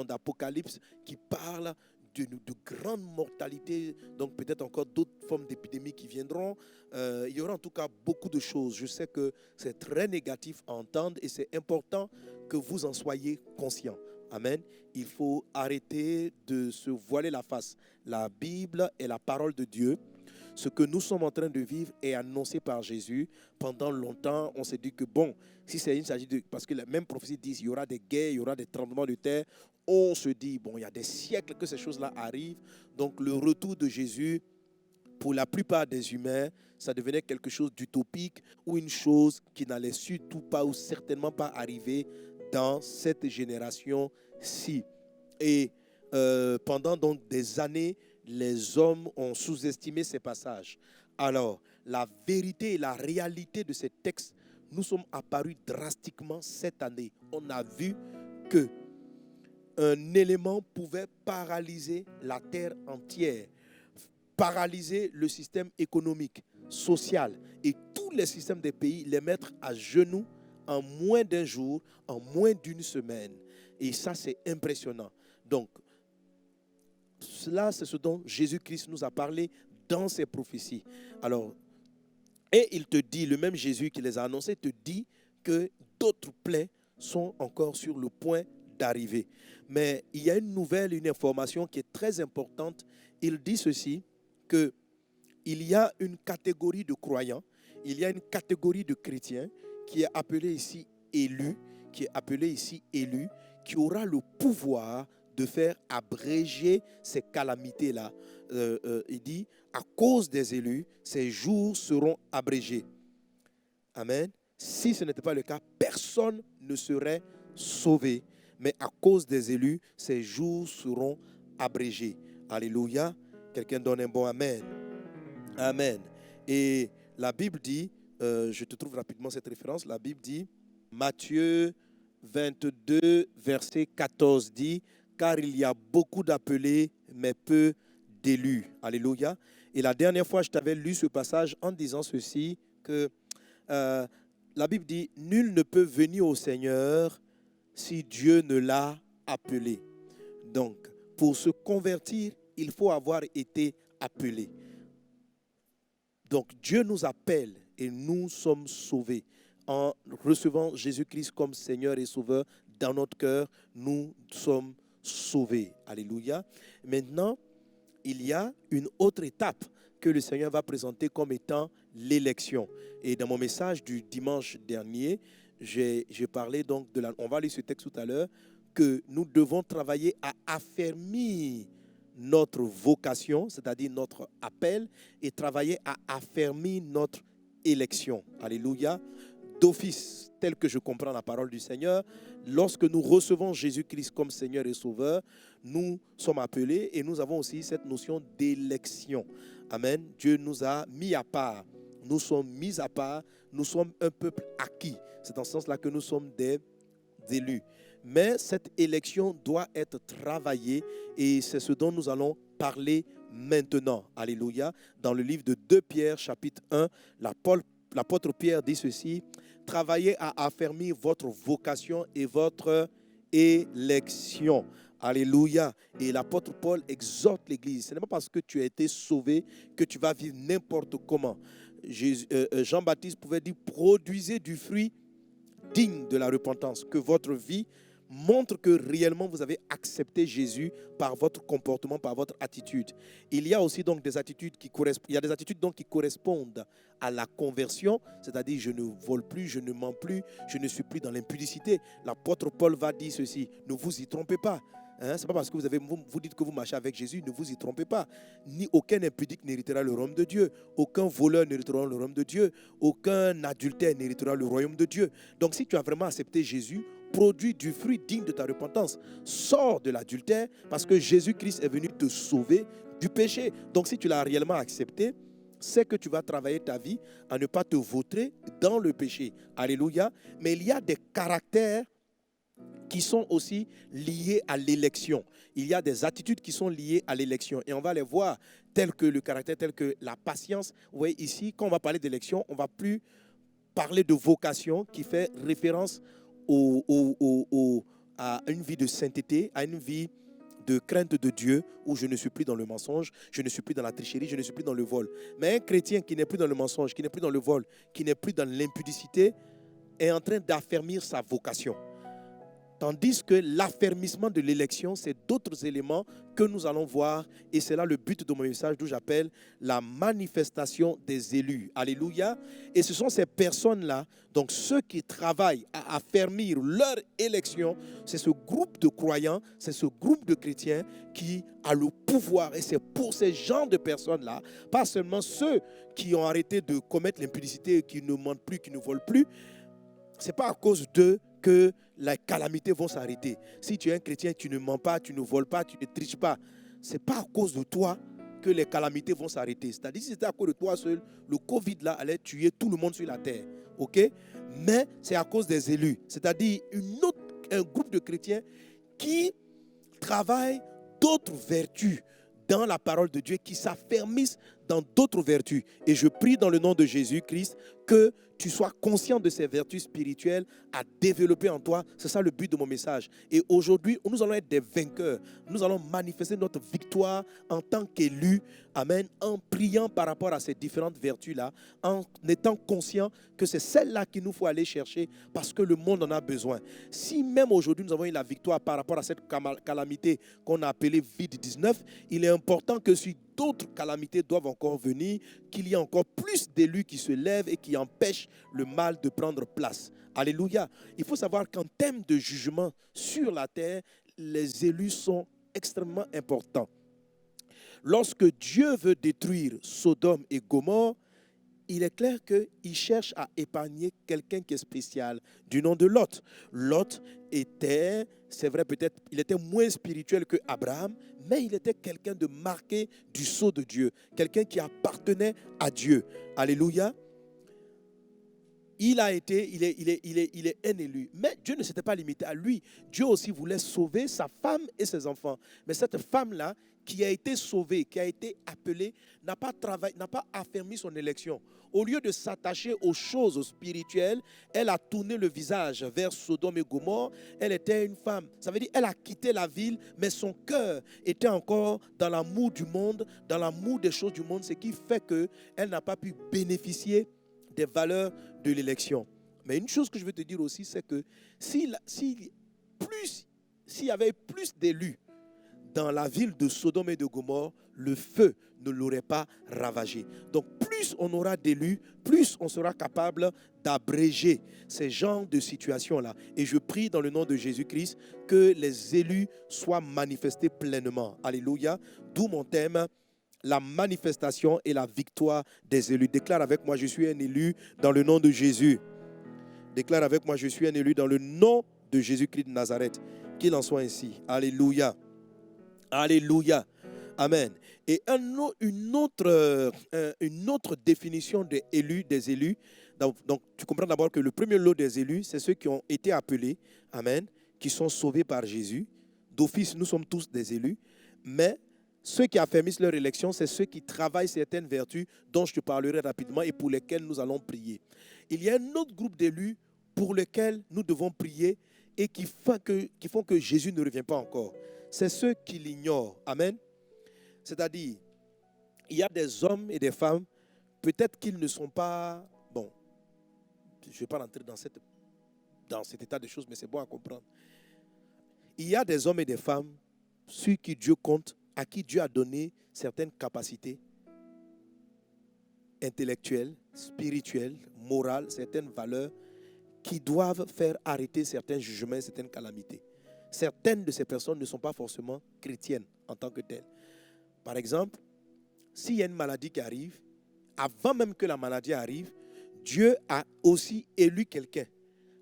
S5: d'Apocalypse, qui parlent de grandes mortalités, donc peut-être encore d'autres formes d'épidémies qui viendront. Il y aura en tout cas beaucoup de choses. Je sais que c'est très négatif à entendre et c'est important que vous en soyez conscients. Amen. Il faut arrêter de se voiler la face. La Bible est la parole de Dieu. Ce que nous sommes en train de vivre est annoncé par Jésus. Pendant longtemps, on s'est dit que bon, si il s'agit de... Parce que la même prophétie dit qu'il y aura des guerres, il y aura des tremblements de terre. On se dit, bon, il y a des siècles que ces choses-là arrivent. Donc le retour de Jésus, pour la plupart des humains, ça devenait quelque chose d'utopique ou une chose qui n'allait surtout pas ou certainement pas arriver dans cette génération-ci. Et pendant donc des années, les hommes ont sous-estimé ces passages. Alors, la vérité et la réalité de ces textes nous sont apparus drastiquement cette année. On a vu que un élément pouvait paralyser la terre entière, paralyser le système économique, social et tous les systèmes des pays, les mettre à genoux en moins d'un jour, en moins d'une semaine. Et ça, c'est impressionnant. Donc, cela, c'est ce dont Jésus-Christ nous a parlé dans ses prophéties. Alors, et il te dit, le même Jésus qui les a annoncés te dit que d'autres plaies sont encore sur le point d'arriver. Mais il y a une nouvelle, une information qui est très importante. Il dit ceci, qu'il y a une catégorie de croyants, il y a une catégorie de chrétiens qui est appelée ici élus, qui aura le pouvoir de faire abréger ces calamités-là. Il dit, à cause des élus, ces jours seront abrégés. Amen. Si ce n'était pas le cas, personne ne serait sauvés, mais à cause des élus, ces jours seront abrégés. Alléluia. Quelqu'un donne un bon amen. Amen. Et la Bible dit, je te trouve rapidement cette référence, la Bible dit, Matthieu 22, verset 14 dit, car il y a beaucoup d'appelés, mais peu d'élus. Alléluia. Et la dernière fois, je t'avais lu ce passage en disant ceci, que la Bible dit, nul ne peut venir au Seigneur si Dieu ne l'a appelé. Donc, pour se convertir, il faut avoir été appelé. Donc, Dieu nous appelle et nous sommes sauvés. En recevant Jésus-Christ comme Seigneur et Sauveur dans notre cœur, nous sommes sauvés. Alléluia. Maintenant, il y a une autre étape que le Seigneur va présenter comme étant l'élection. Et dans mon message du dimanche dernier, j'ai parlé donc on va lire ce texte tout à l'heure, que nous devons travailler à affermir notre vocation, c'est-à-dire notre appel, et travailler à affermir notre élection. Alléluia. D'office, tel que je comprends la parole du Seigneur, lorsque nous recevons Jésus-Christ comme Seigneur et Sauveur, nous sommes appelés et nous avons aussi cette notion d'élection. Amen. Dieu nous a mis à part. Nous sommes mis à part. Nous sommes un peuple acquis. C'est dans ce sens-là que nous sommes des élus. Mais cette élection doit être travaillée et c'est ce dont nous allons parler maintenant. Alléluia. Dans le livre de 2 Pierre, chapitre 1, l'apôtre Pierre dit ceci, « Travaillez à affermir votre vocation et votre élection. » Alléluia. Et l'apôtre Paul exhorte l'Église. Ce n'est pas parce que tu as été sauvé que tu vas vivre n'importe comment. Jean-Baptiste pouvait dire, produisez du fruit digne de la repentance, que votre vie montre que réellement vous avez accepté Jésus par votre comportement, par votre attitude. Il y a aussi donc des attitudes qui correspondent à la conversion, c'est-à-dire je ne vole plus, je ne mens plus, je ne suis plus dans l'impudicité. L'apôtre Paul va dire ceci, ne vous y trompez pas. Hein, ce n'est pas parce que vous dites que vous marchez avec Jésus, ne vous y trompez pas. Ni aucun impudique n'héritera le royaume de Dieu. Aucun voleur n'héritera le royaume de Dieu. Aucun adultère n'héritera le royaume de Dieu. Donc si tu as vraiment accepté Jésus, produis du fruit digne de ta repentance. Sors de l'adultère parce que Jésus-Christ est venu te sauver du péché. Donc si tu l'as réellement accepté, c'est que tu vas travailler ta vie à ne pas te vautrer dans le péché. Alléluia. Mais il y a des caractères qui sont aussi liés à l'élection. Il y a des attitudes qui sont liées à l'élection. Et on va les voir, tels que le caractère, tels que la patience. Vous voyez ici, quand on va parler d'élection, on ne va plus parler de vocation qui fait référence à une vie de sainteté, à une vie de crainte de Dieu, où je ne suis plus dans le mensonge, je ne suis plus dans la tricherie, je ne suis plus dans le vol. Mais un chrétien qui n'est plus dans le mensonge, qui n'est plus dans le vol, qui n'est plus dans l'impudicité, est en train d'affermir sa vocation. Tandis que l'affermissement de l'élection, c'est d'autres éléments que nous allons voir. Et c'est là le but de mon message, d'où j'appelle la manifestation des élus. Alléluia. Et ce sont ces personnes-là, donc ceux qui travaillent à affermir leur élection, c'est ce groupe de croyants, c'est ce groupe de chrétiens qui a le pouvoir. Et c'est pour ces genres de personnes-là, pas seulement ceux qui ont arrêté de commettre l'impudicité, qui ne mentent plus, qui ne volent plus, ce n'est pas à cause d'eux que les calamités vont s'arrêter. Si tu es un chrétien, tu ne mens pas, tu ne voles pas, tu ne triches pas. Ce n'est pas à cause de toi que les calamités vont s'arrêter. C'est-à-dire, si c'était à cause de toi seul, le Covid là allait tuer tout le monde sur la terre. Ok? Mais c'est à cause des élus. C'est-à-dire un groupe de chrétiens qui travaillent d'autres vertus dans la parole de Dieu, qui s'affermissent dans d'autres vertus. Et je prie dans le nom de Jésus-Christ que tu sois conscient de ces vertus spirituelles à développer en toi. C'est ça le but de mon message. Et aujourd'hui, nous allons être des vainqueurs. Nous allons manifester notre victoire en tant qu'élus. Amen. En priant par rapport à ces différentes vertus-là, en étant conscient que c'est celle-là qu'il nous faut aller chercher parce que le monde en a besoin. Si même aujourd'hui nous avons eu la victoire par rapport à cette calamité qu'on a appelée Covid-19, il est important que si d'autres calamités doivent encore venir, qu'il y ait encore plus d'élus qui se lèvent et qui empêchent le mal de prendre place. Alléluia. Il faut savoir qu'en termes de jugement sur la terre, les élus sont extrêmement importants. Lorsque Dieu veut détruire Sodome et Gomorrhe, il est clair qu'il cherche à épargner quelqu'un qui est spécial du nom de Lot. Lot était, c'est vrai peut-être, il était moins spirituel que Abraham, mais il était quelqu'un de marqué du sceau de Dieu, quelqu'un qui appartenait à Dieu. Alléluia. Il est un élu. Mais Dieu ne s'était pas limité à lui. Dieu aussi voulait sauver sa femme et ses enfants. Mais cette femme-là, qui a été sauvée, qui a été appelée, n'a pas affermi son élection. Au lieu de s'attacher aux choses spirituelles, elle a tourné le visage vers Sodome et Gomorrhe. Elle était une femme. Ça veut dire qu'elle a quitté la ville, mais son cœur était encore dans l'amour du monde, dans l'amour des choses du monde, ce qui fait qu'elle n'a pas pu bénéficier des valeurs de l'élection. Mais une chose que je veux te dire aussi, c'est que s'il y avait plus d'élus dans la ville de Sodome et de Gomorrhe, le feu ne l'aurait pas ravagé. Donc plus on aura d'élus, plus on sera capable d'abréger ces genres de situations-là. Et je prie dans le nom de Jésus-Christ que les élus soient manifestés pleinement. Alléluia. D'où mon thème, la manifestation et la victoire des élus. Déclare avec moi, je suis un élu dans le nom de Jésus. Déclare avec moi, je suis un élu dans le nom de Jésus-Christ de Nazareth. Qu'il en soit ainsi. Alléluia. Alléluia. Amen. Et une autre définition des élus. Donc, tu comprends d'abord que le premier lot des élus, c'est ceux qui ont été appelés. Amen. Qui sont sauvés par Jésus. D'office, nous sommes tous des élus. Mais ceux qui affermissent leur élection, c'est ceux qui travaillent certaines vertus dont je te parlerai rapidement et pour lesquelles nous allons prier. Il y a un autre groupe d'élus pour lesquels nous devons prier et qui font que Jésus ne revient pas encore. C'est ceux qui l'ignorent. Amen. C'est-à-dire, il y a des hommes et des femmes, peut-être qu'ils ne sont pas... Bon, je ne vais pas rentrer dans cet état de choses, mais c'est bon à comprendre. Il y a des hommes et des femmes sur qui Dieu compte, à qui Dieu a donné certaines capacités intellectuelles, spirituelles, morales, certaines valeurs qui doivent faire arrêter certains jugements, certaines calamités. Certaines de ces personnes ne sont pas forcément chrétiennes en tant que telles. Par exemple, s'il y a une maladie qui arrive, avant même que la maladie arrive, Dieu a aussi élu quelqu'un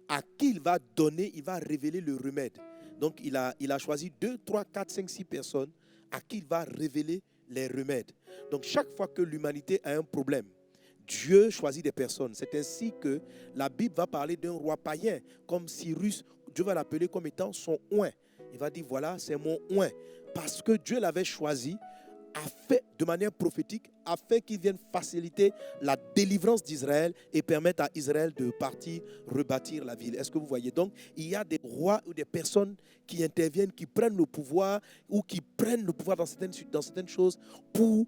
S5: à qui il va donner, il va révéler le remède. Donc il a choisi 2, 3, 4, 5, 6 personnes à qui il va révéler les remèdes. Donc chaque fois que l'humanité a un problème, Dieu choisit des personnes. C'est ainsi que la Bible va parler d'un roi païen comme Cyrus. Dieu va l'appeler comme étant son oint. Il va dire, voilà, c'est mon oint. Parce que Dieu l'avait choisi, a fait de manière prophétique, afin qu'il vienne faciliter la délivrance d'Israël et permettre à Israël de partir rebâtir la ville. Est-ce que vous voyez? Donc, il y a des rois ou des personnes qui interviennent, qui prennent le pouvoir ou qui prennent le pouvoir dans certaines choses pour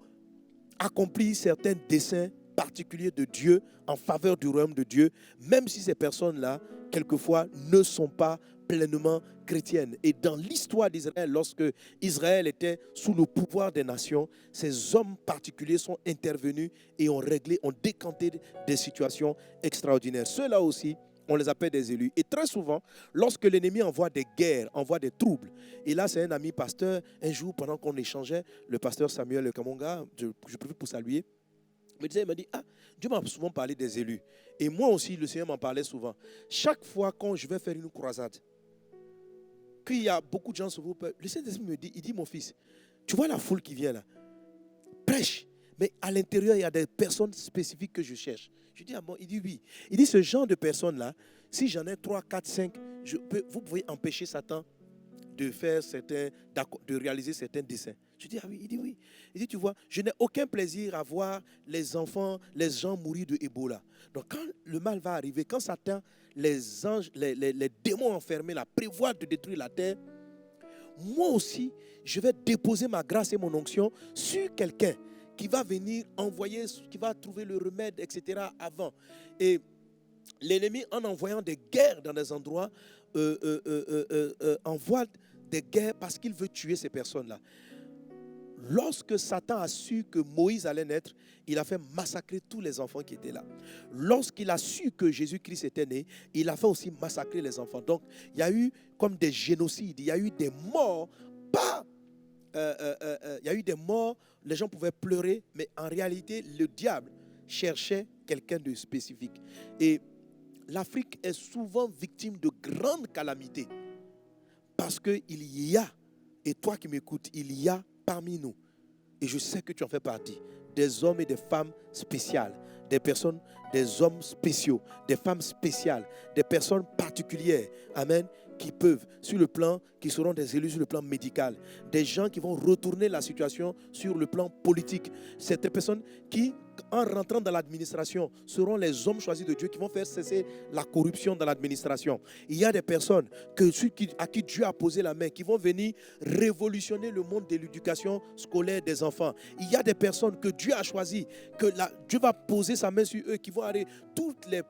S5: accomplir certains desseins particuliers de Dieu en faveur du royaume de Dieu, même si ces personnes-là, quelquefois, ne sont pas pleinement chrétiennes. Et dans l'histoire d'Israël, lorsque Israël était sous le pouvoir des nations, ces hommes particuliers sont intervenus et ont réglé, ont décanté des situations extraordinaires. Ceux-là aussi, on les appelle des élus. Et très souvent, lorsque l'ennemi envoie des guerres, envoie des troubles, et là c'est un ami pasteur, un jour pendant qu'on échangeait, le pasteur Samuel Kamonga, je profite pour saluer, il m'a dit, Dieu m'a souvent parlé des élus. Et moi aussi, le Seigneur m'en parlait souvent. Chaque fois quand je vais faire une croisade, qu'il y a beaucoup de gens sur vous, le Saint-Esprit me dit, il dit, mon fils, tu vois la foule qui vient là, prêche. Mais à l'intérieur, il y a des personnes spécifiques que je cherche. Je dis, ah bon, il dit oui. Il dit, ce genre de personnes-là, si j'en ai 3, 4, 5, vous pouvez empêcher Satan de faire de réaliser certains desseins. Je dis, ah oui, il dit oui. Il dit, tu vois, je n'ai aucun plaisir à voir les enfants, les gens mourir de Ebola. Donc quand le mal va arriver, quand Satan, les anges, les démons enfermés là, prévoient de détruire la terre, moi aussi, je vais déposer ma grâce et mon onction sur quelqu'un qui va venir envoyer, qui va trouver le remède, etc. avant. Et l'ennemi, en envoyant des guerres dans des endroits, envoie des guerres parce qu'il veut tuer ces personnes-là. Lorsque Satan a su que Moïse allait naître, il a fait massacrer tous les enfants qui étaient là. Lorsqu'il a su que Jésus-Christ était né, il a fait aussi massacrer les enfants. Donc, il y a eu comme des génocides, il y a eu des morts, il y a eu des morts, les gens pouvaient pleurer, mais en réalité, le diable cherchait quelqu'un de spécifique. Et l'Afrique est souvent victime de grandes calamités. Parce qu'il y a, et toi qui m'écoutes, il y a parmi nous, et je sais que tu en fais partie, des hommes et des femmes spéciales, des personnes, des hommes spéciaux, des femmes spéciales, des personnes particulières, amen, qui peuvent, sur le plan, qui seront des élus sur le plan médical, des gens qui vont retourner la situation sur le plan politique. C'est des personnes qui, en rentrant dans l'administration, seront les hommes choisis de Dieu qui vont faire cesser la corruption dans l'administration. Il y a des personnes à qui Dieu a posé la main, qui vont venir révolutionner le monde de l'éducation scolaire des enfants. Il y a des personnes que Dieu a choisies, que Dieu va poser sa main sur eux, qui vont arrêter toutes les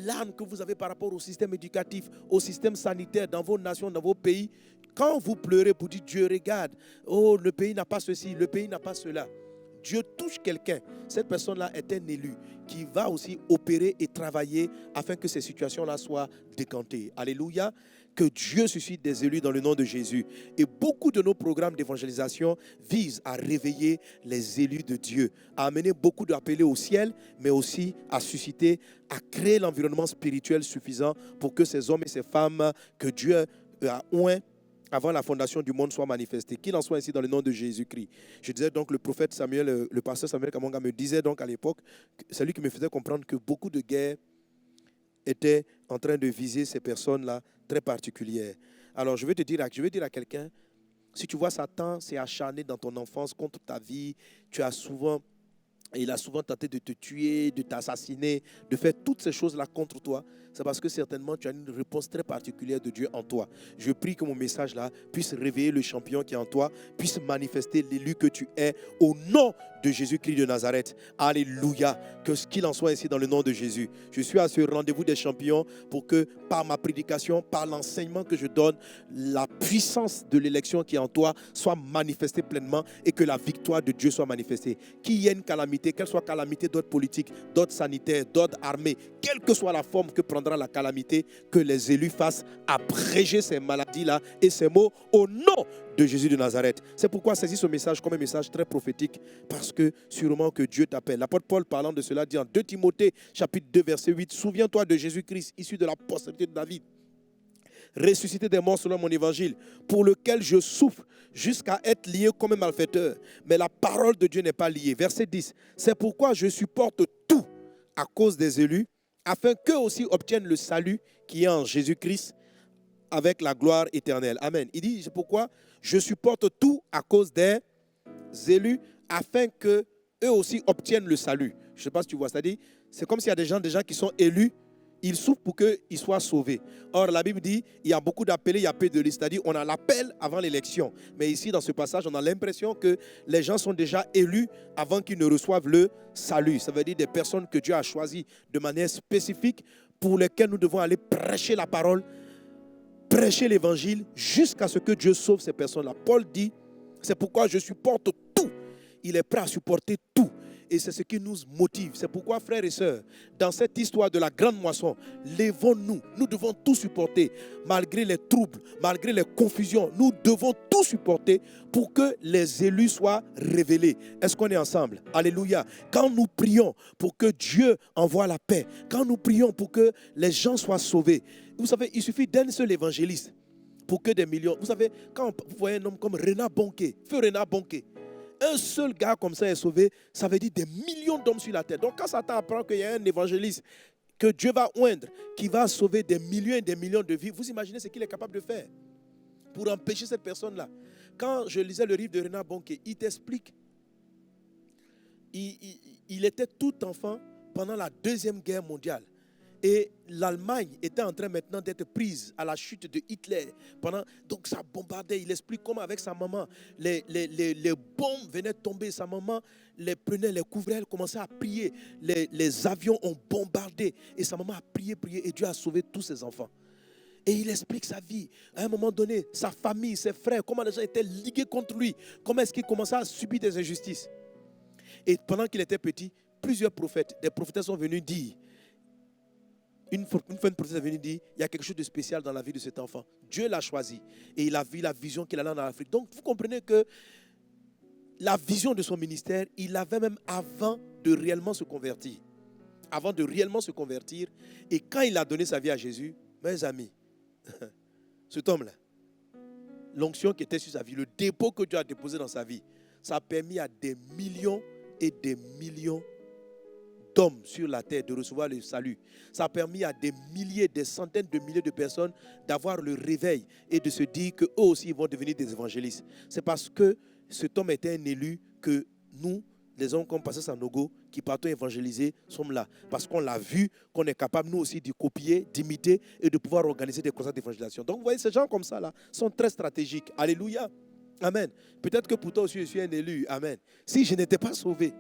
S5: larmes que vous avez par rapport au système éducatif, au système sanitaire dans vos nations, dans vos pays. Quand vous pleurez pour dire Dieu regarde, oh le pays n'a pas ceci, le pays n'a pas cela. Dieu touche quelqu'un. Cette personne-là est un élu qui va aussi opérer et travailler afin que ces situations-là soient décantées. Alléluia. Que Dieu suscite des élus dans le nom de Jésus. Et beaucoup de nos programmes d'évangélisation visent à réveiller les élus de Dieu, à amener beaucoup d'appelés au ciel, mais aussi à susciter, à créer l'environnement spirituel suffisant pour que ces hommes et ces femmes que Dieu a oint avant la fondation du monde soient manifestés. Qu'il en soit ainsi dans le nom de Jésus-Christ. Je disais donc, le prophète Samuel, le pasteur Samuel Kamonga me disait donc à l'époque, c'est lui qui me faisait comprendre que beaucoup de guerres étaient en train de viser ces personnes-là très particulières. Alors je vais dire à quelqu'un, si tu vois Satan s'est acharné dans ton enfance contre ta vie, il a souvent tenté de te tuer, de t'assassiner, de faire toutes ces choses-là contre toi. C'est parce que certainement tu as une réponse très particulière de Dieu en toi. Je prie que mon message-là puisse réveiller le champion qui est en toi, puisse manifester l'élu que tu es au nom de Jésus-Christ de Nazareth. Alléluia. Qu'il en soit ainsi dans le nom de Jésus. Je suis à ce rendez-vous des champions pour que par ma prédication, par l'enseignement que je donne, la puissance de l'élection qui est en toi soit manifestée pleinement et que la victoire de Dieu soit manifestée. Qu'il y ait une calamité, qu'elle soit calamité d'ordre politique, d'ordre sanitaire, d'ordre armé, quelle que soit la forme que prendra la calamité, que les élus fassent abréger ces maladies-là et ces maux au nom de Jésus de Nazareth. C'est pourquoi saisis ce message comme un message très prophétique, parce que sûrement que Dieu t'appelle. L'apôtre Paul parlant de cela dit en 2 Timothée chapitre 2 verset 8, souviens-toi de Jésus-Christ issu de la postérité de David, ressuscité des morts selon mon évangile, pour lequel je souffre jusqu'à être lié comme un malfaiteur. Mais la parole de Dieu n'est pas liée. Verset 10, c'est pourquoi je supporte tout à cause des élus, afin qu'eux aussi obtiennent le salut qui est en Jésus-Christ avec la gloire éternelle. Amen. Il dit, c'est pourquoi je supporte tout à cause des élus, afin qu'eux aussi obtiennent le salut. Je ne sais pas si tu vois, c'est-à-dire, c'est comme s'il y a des gens qui sont élus, ils souffrent pour qu'ils soient sauvés. Or, la Bible dit, il y a beaucoup d'appelés, il y a peu de listes. C'est-à-dire, on a l'appel avant l'élection. Mais ici, dans ce passage, on a l'impression que les gens sont déjà élus avant qu'ils ne reçoivent le salut. Ça veut dire des personnes que Dieu a choisies de manière spécifique pour lesquelles nous devons aller prêcher la parole, prêcher l'évangile jusqu'à ce que Dieu sauve ces personnes-là. Paul dit, c'est pourquoi je supporte tout. Il est prêt à supporter tout. Et c'est ce qui nous motive. C'est pourquoi, frères et sœurs, dans cette histoire de la grande moisson, lèvons-nous. Nous devons tout supporter. Malgré les troubles, malgré les confusions, nous devons tout supporter pour que les élus soient révélés. Est-ce qu'on est ensemble? Alléluia. Quand nous prions pour que Dieu envoie la paix, quand nous prions pour que les gens soient sauvés, vous savez, il suffit d'un seul évangéliste pour que des millions... Vous savez, quand vous voyez un homme comme Renard Bonquet, feu Renard Bonquet, un seul gars comme ça est sauvé, ça veut dire des millions d'hommes sur la terre. Donc quand Satan apprend qu'il y a un évangéliste que Dieu va oindre, qui va sauver des millions et des millions de vies, vous imaginez ce qu'il est capable de faire pour empêcher cette personne-là. Quand je lisais le livre de Renard Bonquet, il t'explique, il était tout enfant pendant la Deuxième Guerre mondiale. Et l'Allemagne était en train maintenant d'être prise à la chute de Hitler. Donc ça bombardait. Il explique comment avec sa maman, les bombes venaient tomber. Sa maman les prenait, les couvrait, elle commençait à prier. Les avions ont bombardé. Et sa maman a prié. Et Dieu a sauvé tous ses enfants. Et il explique sa vie. À un moment donné, sa famille, ses frères, comment les gens étaient ligués contre lui. Comment est-ce qu'il commençait à subir des injustices. Et pendant qu'il était petit, plusieurs prophètes, des prophétesses sont venus dire, une fois une prophète est venue dire, il y a quelque chose de spécial dans la vie de cet enfant. Dieu l'a choisi et il a vu la vision qu'il allait en Afrique. Donc vous comprenez que la vision de son ministère, il l'avait même avant de réellement se convertir. avant de réellement se convertir. Et quand il a donné sa vie à Jésus, mes amis, cet homme-là, l'onction qui était sur sa vie, le dépôt que Dieu a déposé dans sa vie, ça a permis à des millions et des millions d'hommes sur la terre de recevoir le salut. Ça a permis à des milliers, des centaines de milliers de personnes d'avoir le réveil et de se dire qu'eux aussi vont devenir des évangélistes. C'est parce que cet homme était un élu que nous, les hommes comme Pasteur Sanogo, qui partons évangéliser, sommes là. Parce qu'on l'a vu, qu'on est capable nous aussi de copier, d'imiter et de pouvoir organiser des concerts d'évangélisation. Donc vous voyez, ces gens comme ça là sont très stratégiques. Alléluia. Amen. Peut-être que pour toi aussi je suis un élu. Amen. Si je n'étais pas sauvé,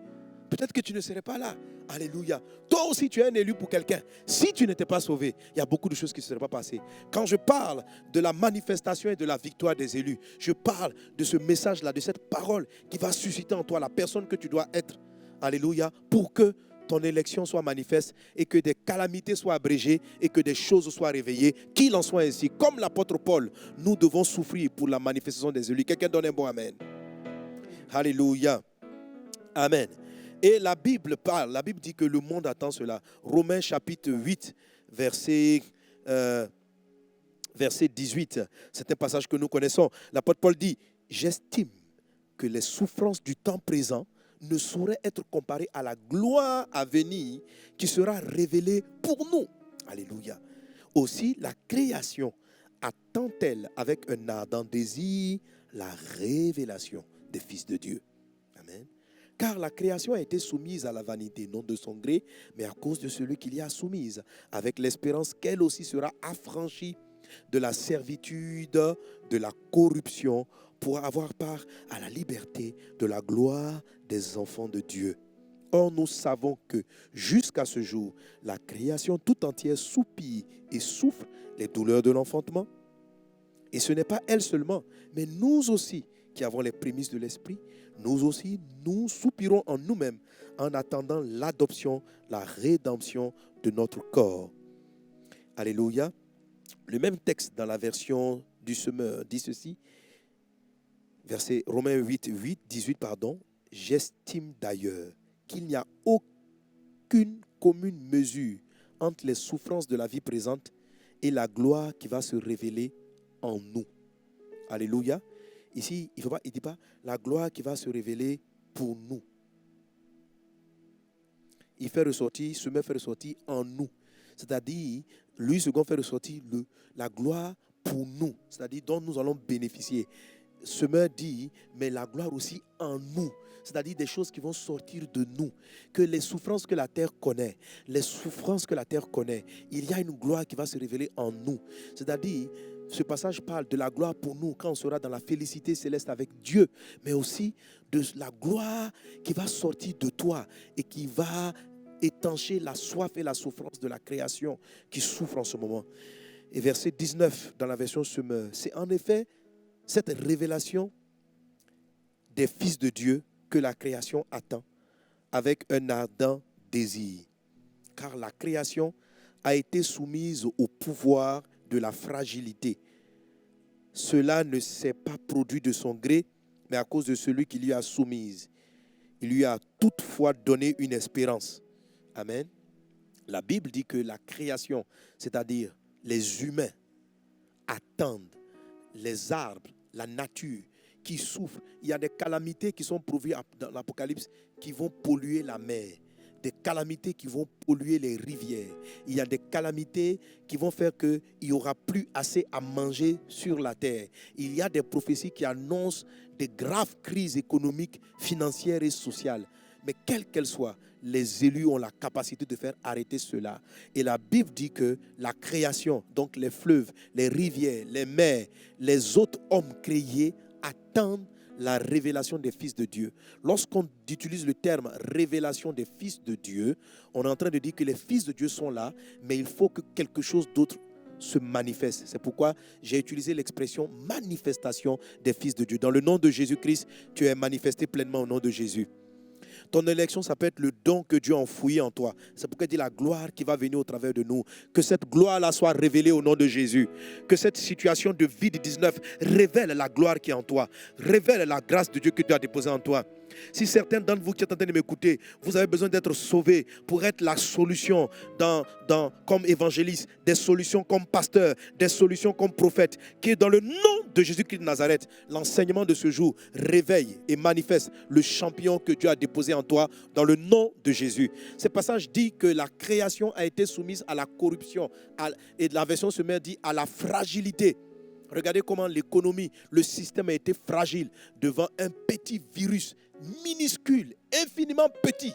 S5: peut-être que tu ne serais pas là. Alléluia. Toi aussi, tu es un élu pour quelqu'un. Si tu n'étais pas sauvé, il y a beaucoup de choses qui ne seraient pas passées. Quand je parle de la manifestation et de la victoire des élus, je parle de ce message-là, de cette parole qui va susciter en toi la personne que tu dois être. Alléluia. Pour que ton élection soit manifeste et que des calamités soient abrégées et que des choses soient réveillées. Qu'il en soit ainsi. Comme l'apôtre Paul, nous devons souffrir pour la manifestation des élus. Quelqu'un donne un bon amen. Alléluia. Amen. Et la Bible parle, la Bible dit que le monde attend cela. Romains chapitre 8, verset 18. C'est un passage que nous connaissons. L'apôtre Paul dit, j'estime que les souffrances du temps présent ne sauraient être comparées à la gloire à venir qui sera révélée pour nous. Alléluia. Aussi, la création attend-elle avec un ardent désir la révélation des fils de Dieu. Amen. Car la création a été soumise à la vanité, non de son gré, mais à cause de celui qui l'y a soumise, avec l'espérance qu'elle aussi sera affranchie de la servitude, de la corruption, pour avoir part à la liberté de la gloire des enfants de Dieu. Or, nous savons que jusqu'à ce jour, la création tout entière soupire et souffre les douleurs de l'enfantement. Et ce n'est pas elle seulement, mais nous aussi qui avons les prémices de l'esprit, nous aussi, nous soupirons en nous-mêmes en attendant l'adoption, la rédemption de notre corps. Alléluia. Le même texte dans la version du Semeur dit ceci, verset Romains 8, 18, j'estime d'ailleurs qu'il n'y a aucune commune mesure entre les souffrances de la vie présente et la gloire qui va se révéler en nous. Alléluia. Ici, il ne dit pas la gloire qui va se révéler pour nous. Il fait ressortir, Semeur fait ressortir en nous. C'est-à-dire, lui, second fait ressortir la gloire pour nous. C'est-à-dire, dont nous allons bénéficier. Semeur dit, mais la gloire aussi en nous. C'est-à-dire des choses qui vont sortir de nous. Que les souffrances que la terre connaît, il y a une gloire qui va se révéler en nous. C'est-à-dire, ce passage parle de la gloire pour nous quand on sera dans la félicité céleste avec Dieu, mais aussi de la gloire qui va sortir de toi et qui va étancher la soif et la souffrance de la création qui souffre en ce moment. Et verset 19 dans la version Semeur, c'est en effet cette révélation des fils de Dieu que la création attend avec un ardent désir. Car la création a été soumise au pouvoir de la fragilité. Cela ne s'est pas produit de son gré, mais à cause de celui qui lui a soumise. Il lui a toutefois donné une espérance. Amen. La Bible dit que la création, c'est-à-dire les humains, attendent les arbres, la nature qui souffre. Il y a des calamités qui sont prévues dans l'Apocalypse qui vont polluer la mer. Des calamités qui vont polluer les rivières. Il y a des calamités qui vont faire qu'il n'y aura plus assez à manger sur la terre. Il y a des prophéties qui annoncent des graves crises économiques, financières et sociales. Mais quelles qu'elles soient, les élus ont la capacité de faire arrêter cela. Et la Bible dit que la création, donc les fleuves, les rivières, les mers, les autres hommes créés attendent la révélation des fils de Dieu. Lorsqu'on utilise le terme révélation des fils de Dieu, on est en train de dire que les fils de Dieu sont là, mais il faut que quelque chose d'autre se manifeste. C'est pourquoi j'ai utilisé l'expression manifestation des fils de Dieu. Dans le nom de Jésus-Christ, tu es manifesté pleinement au nom de Jésus. Ton élection, ça peut être le don que Dieu a enfoui en toi. C'est pourquoi il dit la gloire qui va venir au travers de nous. Que cette gloire-là soit révélée au nom de Jésus. Que cette situation de vide-19 révèle la gloire qui est en toi. Révèle la grâce de Dieu que tu as déposée en toi. Si certains d'entre vous qui êtes en train de m'écouter, vous avez besoin d'être sauvés pour être la solution comme évangéliste, des solutions comme pasteur, des solutions comme prophète, qui est dans le nom de Jésus-Christ de Nazareth, l'enseignement de ce jour réveille et manifeste le champion que Dieu a déposé en toi dans le nom de Jésus. Ce passage dit que la création a été soumise à la corruption et la version sommaire dit à la fragilité. Regardez comment l'économie, le système a été fragile devant un petit virus minuscule, infiniment petit,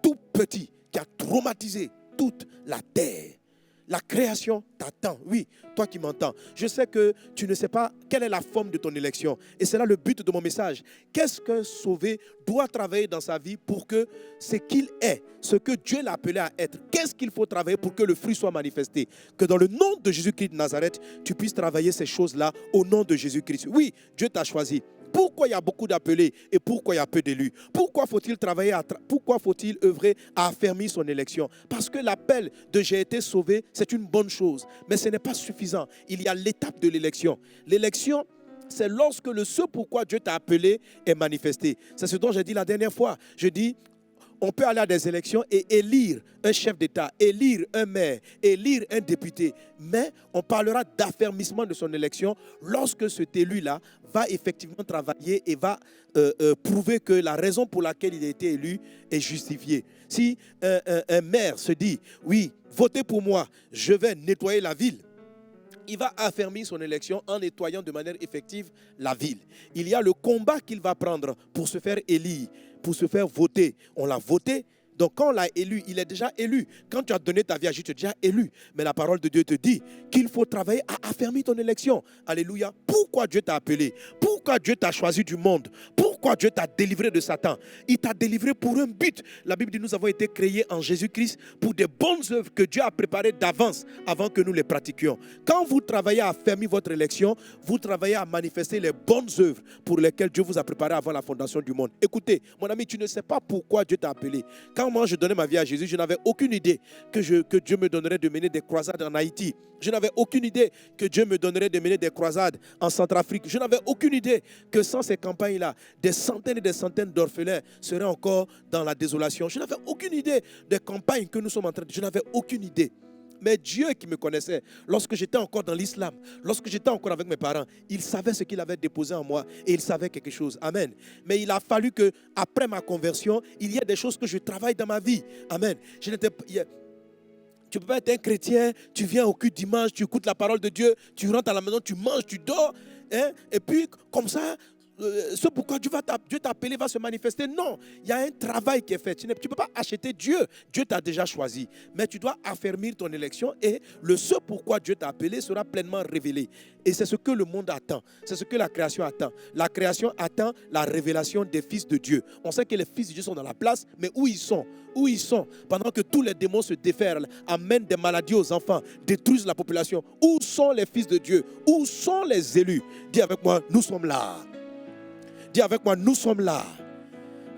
S5: tout petit, qui a traumatisé toute la terre. La création t'attend. Oui, toi qui m'entends. Je sais que tu ne sais pas quelle est la forme de ton élection. Et c'est là le but de mon message. Qu'est-ce qu'un sauvé doit travailler dans sa vie pour que ce qu'il est, ce que Dieu l'a appelé à être, qu'est-ce qu'il faut travailler pour que le fruit soit manifesté? Que dans le nom de Jésus-Christ de Nazareth, tu puisses travailler ces choses-là au nom de Jésus-Christ. Oui, Dieu t'a choisi. Pourquoi il y a beaucoup d'appelés et pourquoi il y a peu d'élus? Pourquoi faut-il pourquoi faut-il œuvrer à affermir son élection? Parce que l'appel de j'ai été sauvé, c'est une bonne chose, mais ce n'est pas suffisant. Il y a l'étape de l'élection. L'élection, c'est lorsque le ce pourquoi Dieu t'a appelé est manifesté. C'est ce dont j'ai dit la dernière fois. Je dis, on peut aller à des élections et élire un chef d'État, élire un maire, élire un député. Mais on parlera d'affermissement de son élection lorsque cet élu-là va effectivement travailler et va prouver que la raison pour laquelle il a été élu est justifiée. Si un maire se dit, oui, votez pour moi, je vais nettoyer la ville, il va affermir son élection en nettoyant de manière effective la ville. Il y a le combat qu'il va prendre pour se faire élire, pour se faire voter. On l'a voté, donc quand on l'a élu, il est déjà élu. Quand tu as donné ta vie à Jésus, tu es déjà élu. Mais la parole de Dieu te dit qu'il faut travailler à affermir ton élection. Alléluia. Pourquoi Dieu t'a appelé? Pourquoi Dieu t'a choisi du monde? Pourquoi Dieu t'a délivré de Satan? Il t'a délivré pour un but. La Bible dit nous avons été créés en Jésus-Christ pour des bonnes œuvres que Dieu a préparées d'avance avant que nous les pratiquions. Quand vous travaillez à affermir votre élection, vous travaillez à manifester les bonnes œuvres pour lesquelles Dieu vous a préparé avant la fondation du monde. Écoutez, mon ami, tu ne sais pas pourquoi Dieu t'a appelé. Quand moi je donnais ma vie à Jésus, je n'avais aucune idée que Dieu me donnerait de mener des croisades en Haïti. Je n'avais aucune idée que Dieu me donnerait de mener des croisades en Centrafrique. Je n'avais aucune idée que sans ces campagnes-là, des centaines et des centaines d'orphelins seraient encore dans la désolation. Je n'avais aucune idée des campagnes que nous sommes en train de... Je n'avais aucune idée. Mais Dieu qui me connaissait, lorsque j'étais encore dans l'islam, lorsque j'étais encore avec mes parents, il savait ce qu'il avait déposé en moi et il savait quelque chose. Amen. Mais il a fallu que, après ma conversion, il y ait des choses que je travaille dans ma vie. Amen. Tu ne peux pas être un chrétien, tu viens au culte dimanche, tu écoutes la parole de Dieu, tu rentres à la maison, tu manges, tu dors, hein, et puis comme ça, ce pourquoi Dieu t'a appelé va se manifester. Non, il y a un travail qui est fait. Tu ne peux pas acheter Dieu. Dieu t'a déjà choisi. Mais tu dois affermir ton élection et le ce pourquoi Dieu t'a appelé sera pleinement révélé. Et c'est ce que le monde attend. C'est ce que la création attend. La création attend la révélation des fils de Dieu. On sait que les fils de Dieu sont dans la place, mais où ils sont? Où ils sont? Pendant que tous les démons se déferlent, amènent des maladies aux enfants, détruisent la population. Où sont les fils de Dieu? Où sont les élus? Dis avec moi, nous sommes là. Dis avec moi, nous sommes là.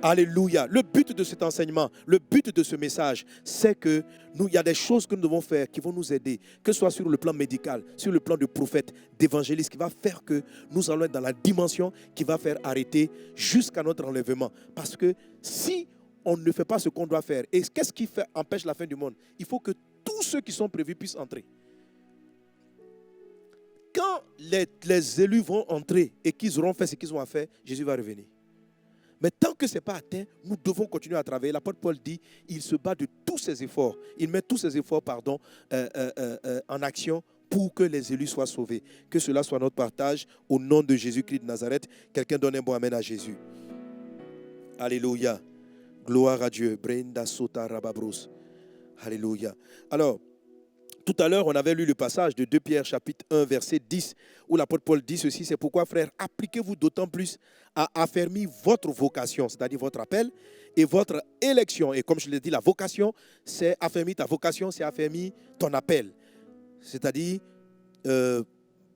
S5: Alléluia. Le but de cet enseignement, le but de ce message, c'est que il y a des choses que nous devons faire qui vont nous aider, que ce soit sur le plan médical, sur le plan de prophète, d'évangéliste, qui va faire que nous allons être dans la dimension qui va faire arrêter jusqu'à notre enlèvement. Parce que si on ne fait pas ce qu'on doit faire, et qu'est-ce qui empêche la fin du monde? Il faut que tous ceux qui sont prévus puissent entrer. Quand les élus vont entrer et qu'ils auront fait ce qu'ils ont à faire, Jésus va revenir. Mais tant que ce n'est pas atteint, nous devons continuer à travailler. L'apôtre Paul dit, il se bat de tous ses efforts. Il met tous ses efforts en action pour que les élus soient sauvés. Que cela soit notre partage au nom de Jésus-Christ de Nazareth. Quelqu'un donne un bon amen à Jésus. Alléluia. Gloire à Dieu. Brenda Sota Rababros. Alléluia. Alors, tout à l'heure, on avait lu le passage de 2 Pierre chapitre 1, verset 10, où l'apôtre Paul dit ceci, c'est pourquoi, frères, appliquez-vous d'autant plus à affermir votre vocation, c'est-à-dire votre appel, et votre élection. Et comme je l'ai dit, la vocation, c'est affermir ta vocation, c'est affermir ton appel. C'est-à-dire,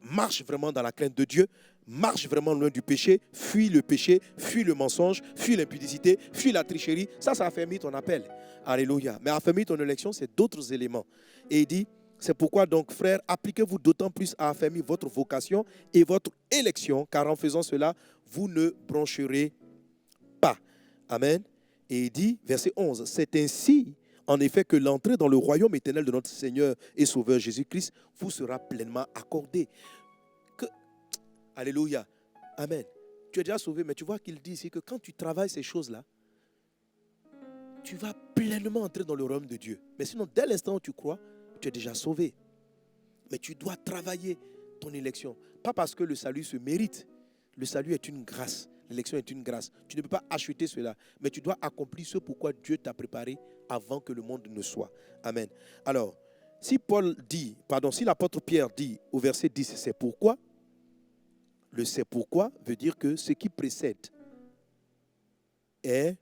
S5: marche vraiment dans la crainte de Dieu, marche vraiment loin du péché, fuis le mensonge, fuis l'impudicité, fuis la tricherie. Ça affermit ton appel. Alléluia. Mais affermir ton élection, c'est d'autres éléments. Et il dit, c'est pourquoi donc, frères, appliquez-vous d'autant plus à affermir votre vocation et votre élection, car en faisant cela, vous ne broncherez pas. Amen. Et il dit, verset 11, c'est ainsi, en effet, que l'entrée dans le royaume éternel de notre Seigneur et Sauveur Jésus-Christ vous sera pleinement accordée. Alléluia. Amen. Tu es déjà sauvé, mais tu vois qu'il dit ici que quand tu travailles ces choses-là, tu vas pleinement entrer dans le royaume de Dieu. Mais sinon, dès l'instant où tu crois, tu es déjà sauvé. Mais tu dois travailler ton élection. Pas parce que le salut se mérite. Le salut est une grâce. L'élection est une grâce. Tu ne peux pas acheter cela. Mais tu dois accomplir ce pourquoi Dieu t'a préparé avant que le monde ne soit. Amen. Alors, si l'apôtre Pierre dit au verset 10, c'est pourquoi. Le c'est pourquoi veut dire que ce qui précède est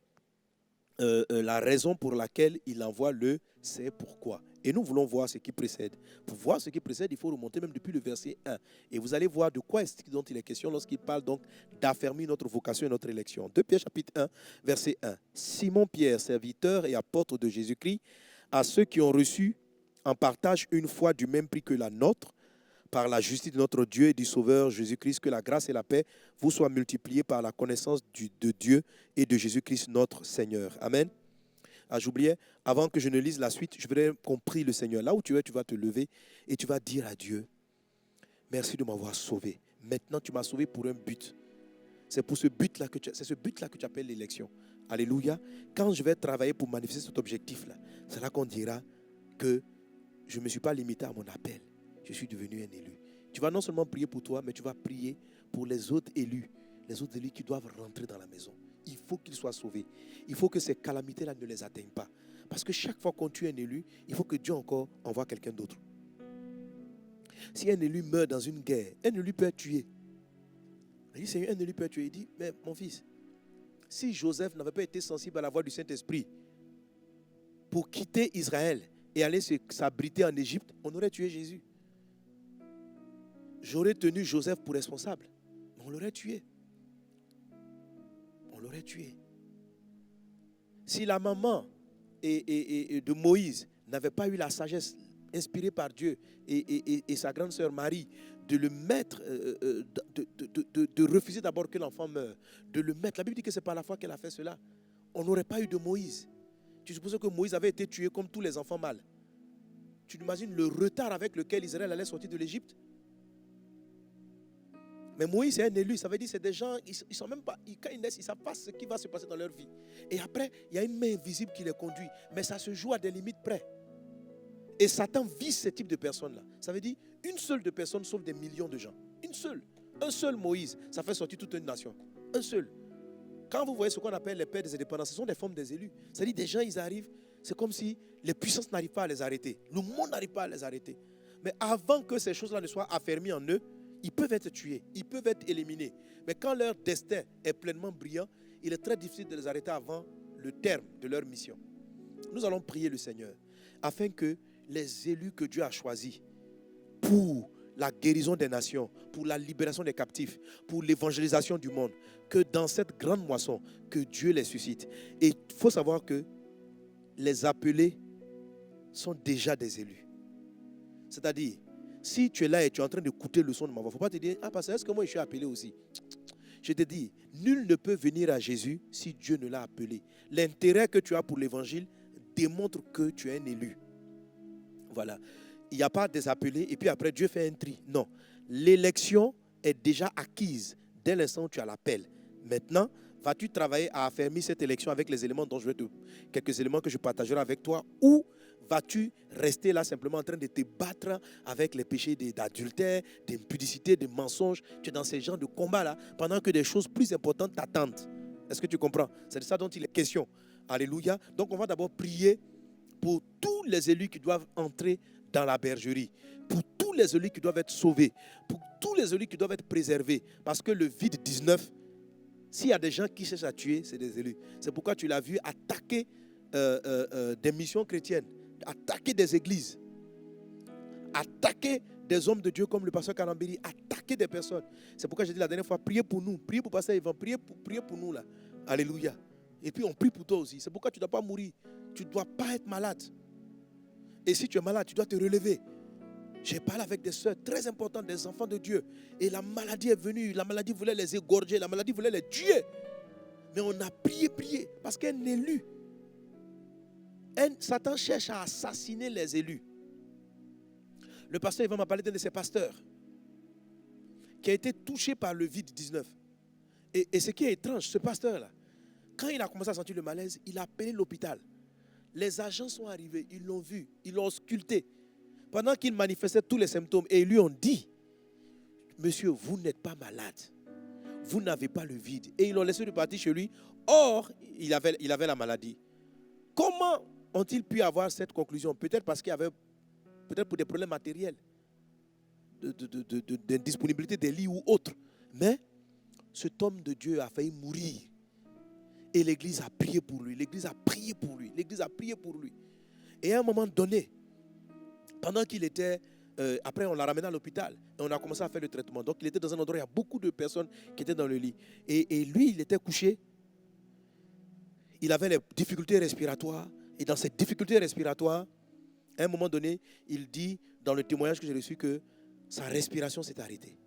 S5: la raison pour laquelle il envoie le c'est pourquoi. Et nous voulons voir ce qui précède. Pour voir ce qui précède, il faut remonter même depuis le verset 1. Et vous allez voir de quoi est-ce dont il est question lorsqu'il parle donc d'affermir notre vocation et notre élection. 2 Pierre chapitre 1, verset 1. Simon Pierre, serviteur et apôtre de Jésus-Christ, à ceux qui ont reçu en partage une foi du même prix que la nôtre, par la justice de notre Dieu et du Sauveur Jésus-Christ, que la grâce et la paix vous soient multipliées par la connaissance de Dieu et de Jésus-Christ notre Seigneur. Amen. Ah, j'oubliais, avant que je ne lise la suite, je voudrais qu'on prie le Seigneur. Là où tu es, tu vas te lever et tu vas dire à Dieu, merci de m'avoir sauvé. Maintenant, tu m'as sauvé pour un but. C'est pour ce but-là que tu appelles l'élection. Alléluia. Quand je vais travailler pour manifester cet objectif-là, c'est là qu'on dira que je ne me suis pas limité à mon appel. Je suis devenu un élu. Tu vas non seulement prier pour toi, mais tu vas prier pour les autres élus qui doivent rentrer dans la maison. Il faut qu'ils soient sauvés. Il faut que ces calamités-là ne les atteignent pas. Parce que chaque fois qu'on tue un élu, il faut que Dieu encore envoie quelqu'un d'autre. Si un élu meurt dans une guerre, un élu peut être tué. Il dit, Seigneur, un élu peut être tué. Il dit, mais mon fils, si Joseph n'avait pas été sensible à la voix du Saint-Esprit pour quitter Israël et aller s'abriter en Égypte, on aurait tué Jésus. J'aurais tenu Joseph pour responsable, mais on l'aurait tué. On l'aurait tué. Si la maman de Moïse n'avait pas eu la sagesse inspirée par Dieu et sa grande sœur Marie de le mettre, de refuser d'abord que l'enfant meure, de le mettre, la Bible dit que c'est par la foi qu'elle a fait cela, on n'aurait pas eu de Moïse. Tu supposes que Moïse avait été tué comme tous les enfants mâles. Tu imagines le retard avec lequel Israël allait sortir de l'Égypte? Mais Moïse est un élu, ça veut dire que c'est des gens, ils sont même pas, quand ils naissent, ils ne savent pas ce qui va se passer dans leur vie. Et après, il y a une main invisible qui les conduit. Mais ça se joue à des limites près. Et Satan vise ce type de personnes-là. Ça veut dire une seule de personnes sauve des millions de gens. Une seule. Un seul Moïse, ça fait sortir toute une nation. Un seul. Quand vous voyez ce qu'on appelle les pères des indépendances, ce sont des formes des élus. C'est-à-dire des gens, ils arrivent, c'est comme si les puissances n'arrivent pas à les arrêter. Le monde n'arrive pas à les arrêter. Mais avant que ces choses-là ne soient affermies en eux, ils peuvent être tués, ils peuvent être éliminés. Mais quand leur destin est pleinement brillant, il est très difficile de les arrêter avant le terme de leur mission. Nous allons prier le Seigneur afin que les élus que Dieu a choisis pour la guérison des nations, pour la libération des captifs, pour l'évangélisation du monde, que dans cette grande moisson, que Dieu les suscite. Et il faut savoir que les appelés sont déjà des élus. C'est-à-dire, si tu es là et tu es en train d'écouter le son de ma voix, il ne faut pas te dire, ah, pasteur, est-ce que moi je suis appelé aussi? Je te dis, nul ne peut venir à Jésus si Dieu ne l'a appelé. L'intérêt que tu as pour l'évangile démontre que tu es un élu. Voilà. Il n'y a pas des appelés et puis après Dieu fait un tri. Non. L'élection est déjà acquise dès l'instant où tu as l'appel. Maintenant, vas-tu travailler à affermir cette élection avec les éléments dont quelques éléments que je partagerai avec toi, ou vas-tu rester là simplement en train de te battre avec les péchés d'adultère, d'impudicité, de mensonge? Tu es dans ces genres de combats-là pendant que des choses plus importantes t'attendent. Est-ce que tu comprends? C'est de ça dont il est question. Alléluia. Donc on va d'abord prier pour tous les élus qui doivent entrer dans la bergerie, pour tous les élus qui doivent être sauvés, pour tous les élus qui doivent être préservés. Parce que le vide 19, s'il y a des gens qui cherchent à tuer, c'est des élus. C'est pourquoi tu l'as vu attaquer des missions chrétiennes, attaquer des églises, attaquer des hommes de Dieu comme le pasteur Karambiri, attaquer des personnes. C'est pourquoi j'ai dit la dernière fois, priez pour nous, priez pour pasteur Yvan, priez pour nous là. Alléluia. Et puis on prie pour toi aussi. C'est pourquoi tu ne dois pas mourir. Tu ne dois pas être malade. Et si tu es malade, tu dois te relever. J'ai parlé avec des soeurs très importantes, des enfants de Dieu. Et la maladie est venue. La maladie voulait les égorger. La maladie voulait les tuer. Mais on a prié, parce qu'un élu, Satan cherche à assassiner les élus. Le pasteur Yvan m'a parlé d'un de ses pasteurs qui a été touché par le Covid-19. Et ce qui est étrange, ce pasteur-là, quand il a commencé à sentir le malaise, il a appelé l'hôpital. Les agents sont arrivés, ils l'ont vu, ils l'ont ausculté. Pendant qu'il manifestait tous les symptômes, et ils lui ont dit, monsieur, vous n'êtes pas malade. Vous n'avez pas le vide. Et ils l'ont laissé repartir chez lui. Or, il avait la maladie. Comment ont-ils pu avoir cette conclusion? Peut-être parce qu'il y avait, peut-être pour des problèmes matériels, d'indisponibilité des lits ou autre. Mais cet homme de Dieu a failli mourir. Et l'église a prié pour lui. L'église a prié pour lui. L'église a prié pour lui. Et à un moment donné, pendant qu'il était... après, on l'a ramené à l'hôpital. Et on a commencé à faire le traitement. Donc, il était dans un endroit où il y a beaucoup de personnes qui étaient dans le lit. Et lui, il était couché. Il avait les difficultés respiratoires. Et dans ces difficultés respiratoires, à un moment donné, il dit, dans le témoignage que j'ai reçu, que sa respiration s'est arrêtée.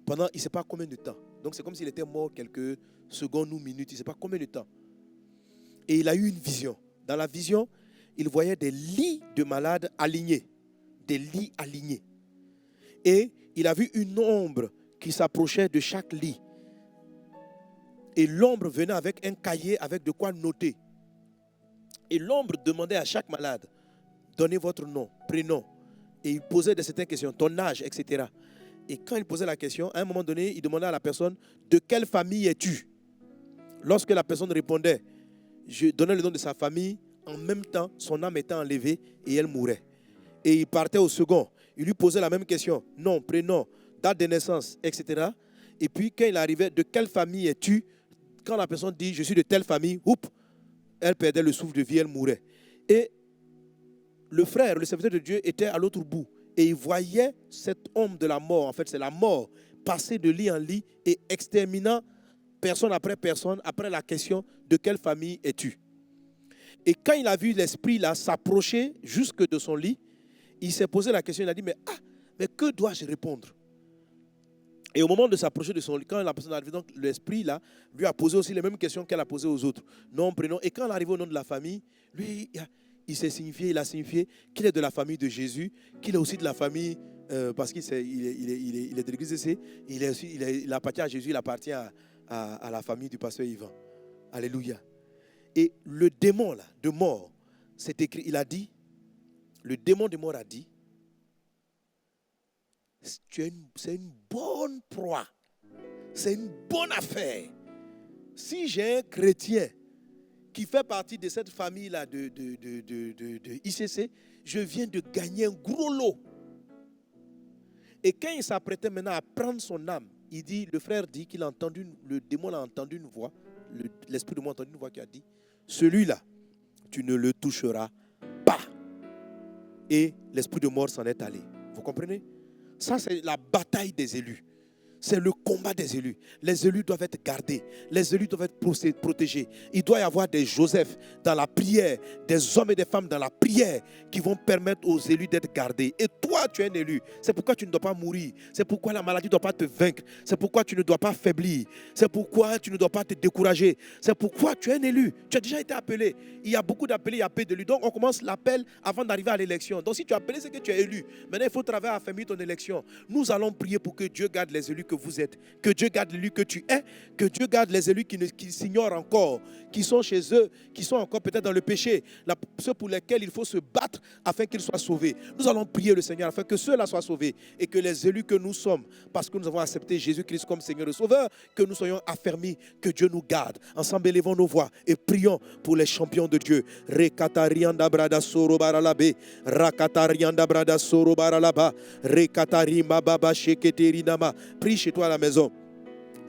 S5: Pendant, il ne sait pas combien de temps. Donc, c'est comme s'il était mort quelques secondes ou minutes. Il ne sait pas combien de temps. Et il a eu une vision. Dans la vision, il voyait des lits de malades alignés. Des lits alignés. Et il a vu une ombre qui s'approchait de chaque lit. Et l'ombre venait avec un cahier avec de quoi noter. Et l'ombre demandait à chaque malade, donnez votre nom, prénom. Et il posait certaines questions, ton âge, etc. Et quand il posait la question, à un moment donné, il demandait à la personne, de quelle famille es-tu? Lorsque la personne répondait, je donnais le nom de sa famille, en même temps, son âme était enlevée et elle mourait. Et il partait au second. Il lui posait la même question, nom, prénom, date de naissance, etc. Et puis quand il arrivait, de quelle famille es-tu? Quand la personne dit, je suis de telle famille, oups, elle perdait le souffle de vie, elle mourait. Et le frère, le serviteur de Dieu, était à l'autre bout. Et il voyait cette ombre de la mort, en fait c'est la mort, passer de lit en lit et exterminant personne après la question, de quelle famille es-tu? Et quand il a vu l'esprit là s'approcher jusque de son lit, il s'est posé la question, il a dit, mais que dois-je répondre? Et au moment de s'approcher de son lit, quand la personne est arrivée, donc l'esprit là, lui a posé aussi les mêmes questions qu'elle a posées aux autres. Nom, prénom. Et quand elle est arrivée au nom de la famille, lui, il a signifié qu'il est de la famille de Jésus, qu'il est aussi de la famille, parce qu'il est de l'église ici, il appartient à Jésus, il appartient à la famille du pasteur Yvan. Alléluia. Et le démon là, de mort, c'est écrit, il a dit, le démon de mort a dit, c'est une bonne proie, c'est une bonne affaire. Si j'ai un chrétien qui fait partie de cette famille-là de ICC, je viens de gagner un gros lot. Et quand il s'apprêtait maintenant à prendre son âme, il dit, le frère dit qu'il a entendu, le démon a entendu une voix, l'esprit de moi a entendu une voix qui a dit, celui-là, tu ne le toucheras pas. Et l'esprit de mort s'en est allé. Vous comprenez? Ça, c'est la bataille des élus. C'est le combat des élus. Les élus doivent être gardés. Les élus doivent être protégés. Il doit y avoir des Joseph dans la prière, des hommes et des femmes dans la prière qui vont permettre aux élus d'être gardés. Et toi, tu es un élu. C'est pourquoi tu ne dois pas mourir. C'est pourquoi la maladie ne doit pas te vaincre. C'est pourquoi tu ne dois pas faiblir. C'est pourquoi tu ne dois pas te décourager. C'est pourquoi tu es un élu. Tu as déjà été appelé. Il y a beaucoup d'appelés, il y a peu d'élus. Donc, on commence l'appel avant d'arriver à l'élection. Donc, si tu es appelé, c'est que tu es élu. Maintenant, il faut travailler à affermir ton élection. Nous allons prier pour que Dieu garde les élus que vous êtes, que Dieu garde l'élu que tu es, que Dieu garde les élus qui s'ignorent encore, qui sont chez eux, qui sont encore peut-être dans le péché, ceux pour lesquels il faut se battre afin qu'ils soient sauvés. Nous allons prier le Seigneur afin que ceux-là soient sauvés et que les élus que nous sommes, parce que nous avons accepté Jésus-Christ comme Seigneur et Sauveur, que nous soyons affermis, que Dieu nous garde. Ensemble, élevons nos voix et prions pour les champions de Dieu. Rekatarianda brada soro baralabe, rakatarianda brada soro baralaba, rekatarima baba sheketerinama. Prie chez toi à la maison.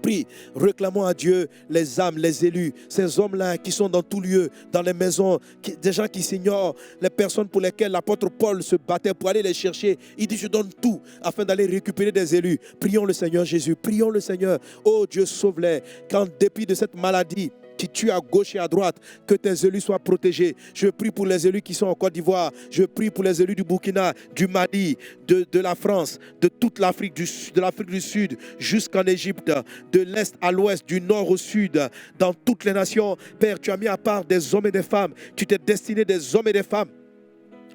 S5: Prie, réclamons à Dieu les âmes, les élus, ces hommes-là qui sont dans tout lieu, dans les maisons, des gens qui s'ignorent, les personnes pour lesquelles l'apôtre Paul se battait pour aller les chercher. Il dit, je donne tout afin d'aller récupérer des élus. Prions le Seigneur Jésus, prions le Seigneur. Oh Dieu, sauve-les, qu'en dépit de cette maladie, qui tuent à gauche et à droite, que tes élus soient protégés. Je prie pour les élus qui sont en Côte d'Ivoire. Je prie pour les élus du Burkina, du Mali, de la France, de toute l'Afrique, de l'Afrique du Sud jusqu'en Égypte, de l'Est à l'Ouest, du Nord au Sud, dans toutes les nations. Père, tu as mis à part des hommes et des femmes. Tu t'es destiné des hommes et des femmes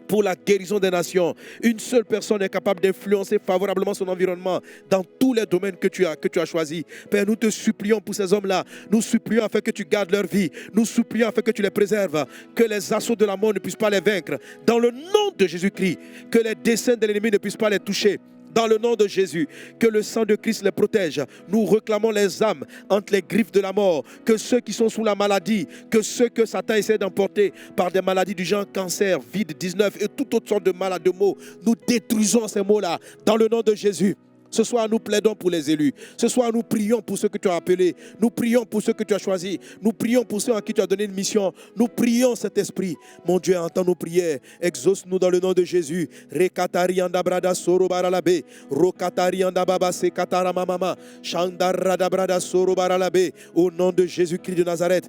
S5: pour la guérison des nations. Une seule personne est capable d'influencer favorablement son environnement dans tous les domaines que tu as choisis. Père, nous te supplions pour ces hommes-là. Nous supplions afin que tu gardes leur vie. Nous supplions afin que tu les préserves. Que les assauts de la mort ne puissent pas les vaincre. Dans le nom de Jésus-Christ, que les desseins de l'ennemi ne puissent pas les toucher. Dans le nom de Jésus, que le sang de Christ les protège. Nous réclamons les âmes entre les griffes de la mort. Que ceux qui sont sous la maladie, que ceux que Satan essaie d'emporter par des maladies du genre cancer, vide-19 et toute autre sorte de maladies de maux, nous détruisons ces maux-là dans le nom de Jésus. Ce soir, nous plaidons pour les élus. Ce soir, nous prions pour ceux que tu as appelés. Nous prions pour ceux que tu as choisis. Nous prions pour ceux à qui tu as donné une mission. Nous prions, cet esprit. Mon Dieu, entends nos prières. Exauce-nous dans le nom de Jésus. Rekatari andabrada soro baralabe. Rokatari andababa se kataramamama. Shandaradabrada soro baralabe. Au nom de Jésus-Christ de Nazareth.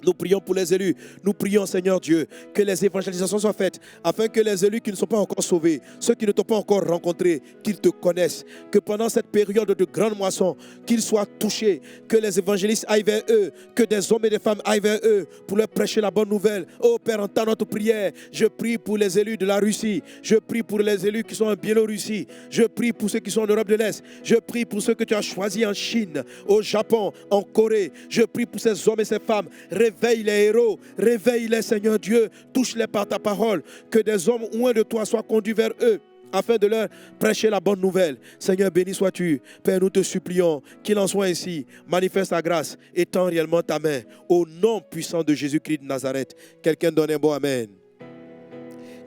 S5: Nous prions pour les élus. Nous prions, Seigneur Dieu, que les évangélisations soient faites afin que les élus qui ne sont pas encore sauvés, ceux qui ne t'ont pas encore rencontré, qu'ils te connaissent. Que pendant cette période de grande moisson, qu'ils soient touchés, que les évangélistes aillent vers eux, que des hommes et des femmes aillent vers eux pour leur prêcher la bonne nouvelle. Oh Père, entends notre prière. Je prie pour les élus de la Russie. Je prie pour les élus qui sont en Biélorussie. Je prie pour ceux qui sont en Europe de l'Est. Je prie pour ceux que tu as choisis en Chine, au Japon, en Corée. Je prie pour ces hommes et ces femmes. Réveille les héros, réveille-les, Seigneur Dieu, touche-les par ta parole, que des hommes loin de toi soient conduits vers eux, afin de leur prêcher la bonne nouvelle. Seigneur, béni sois-tu. Père, nous te supplions qu'il en soit ainsi. Manifeste ta grâce, étends réellement ta main, au nom puissant de Jésus-Christ de Nazareth. Quelqu'un donne un bon amen.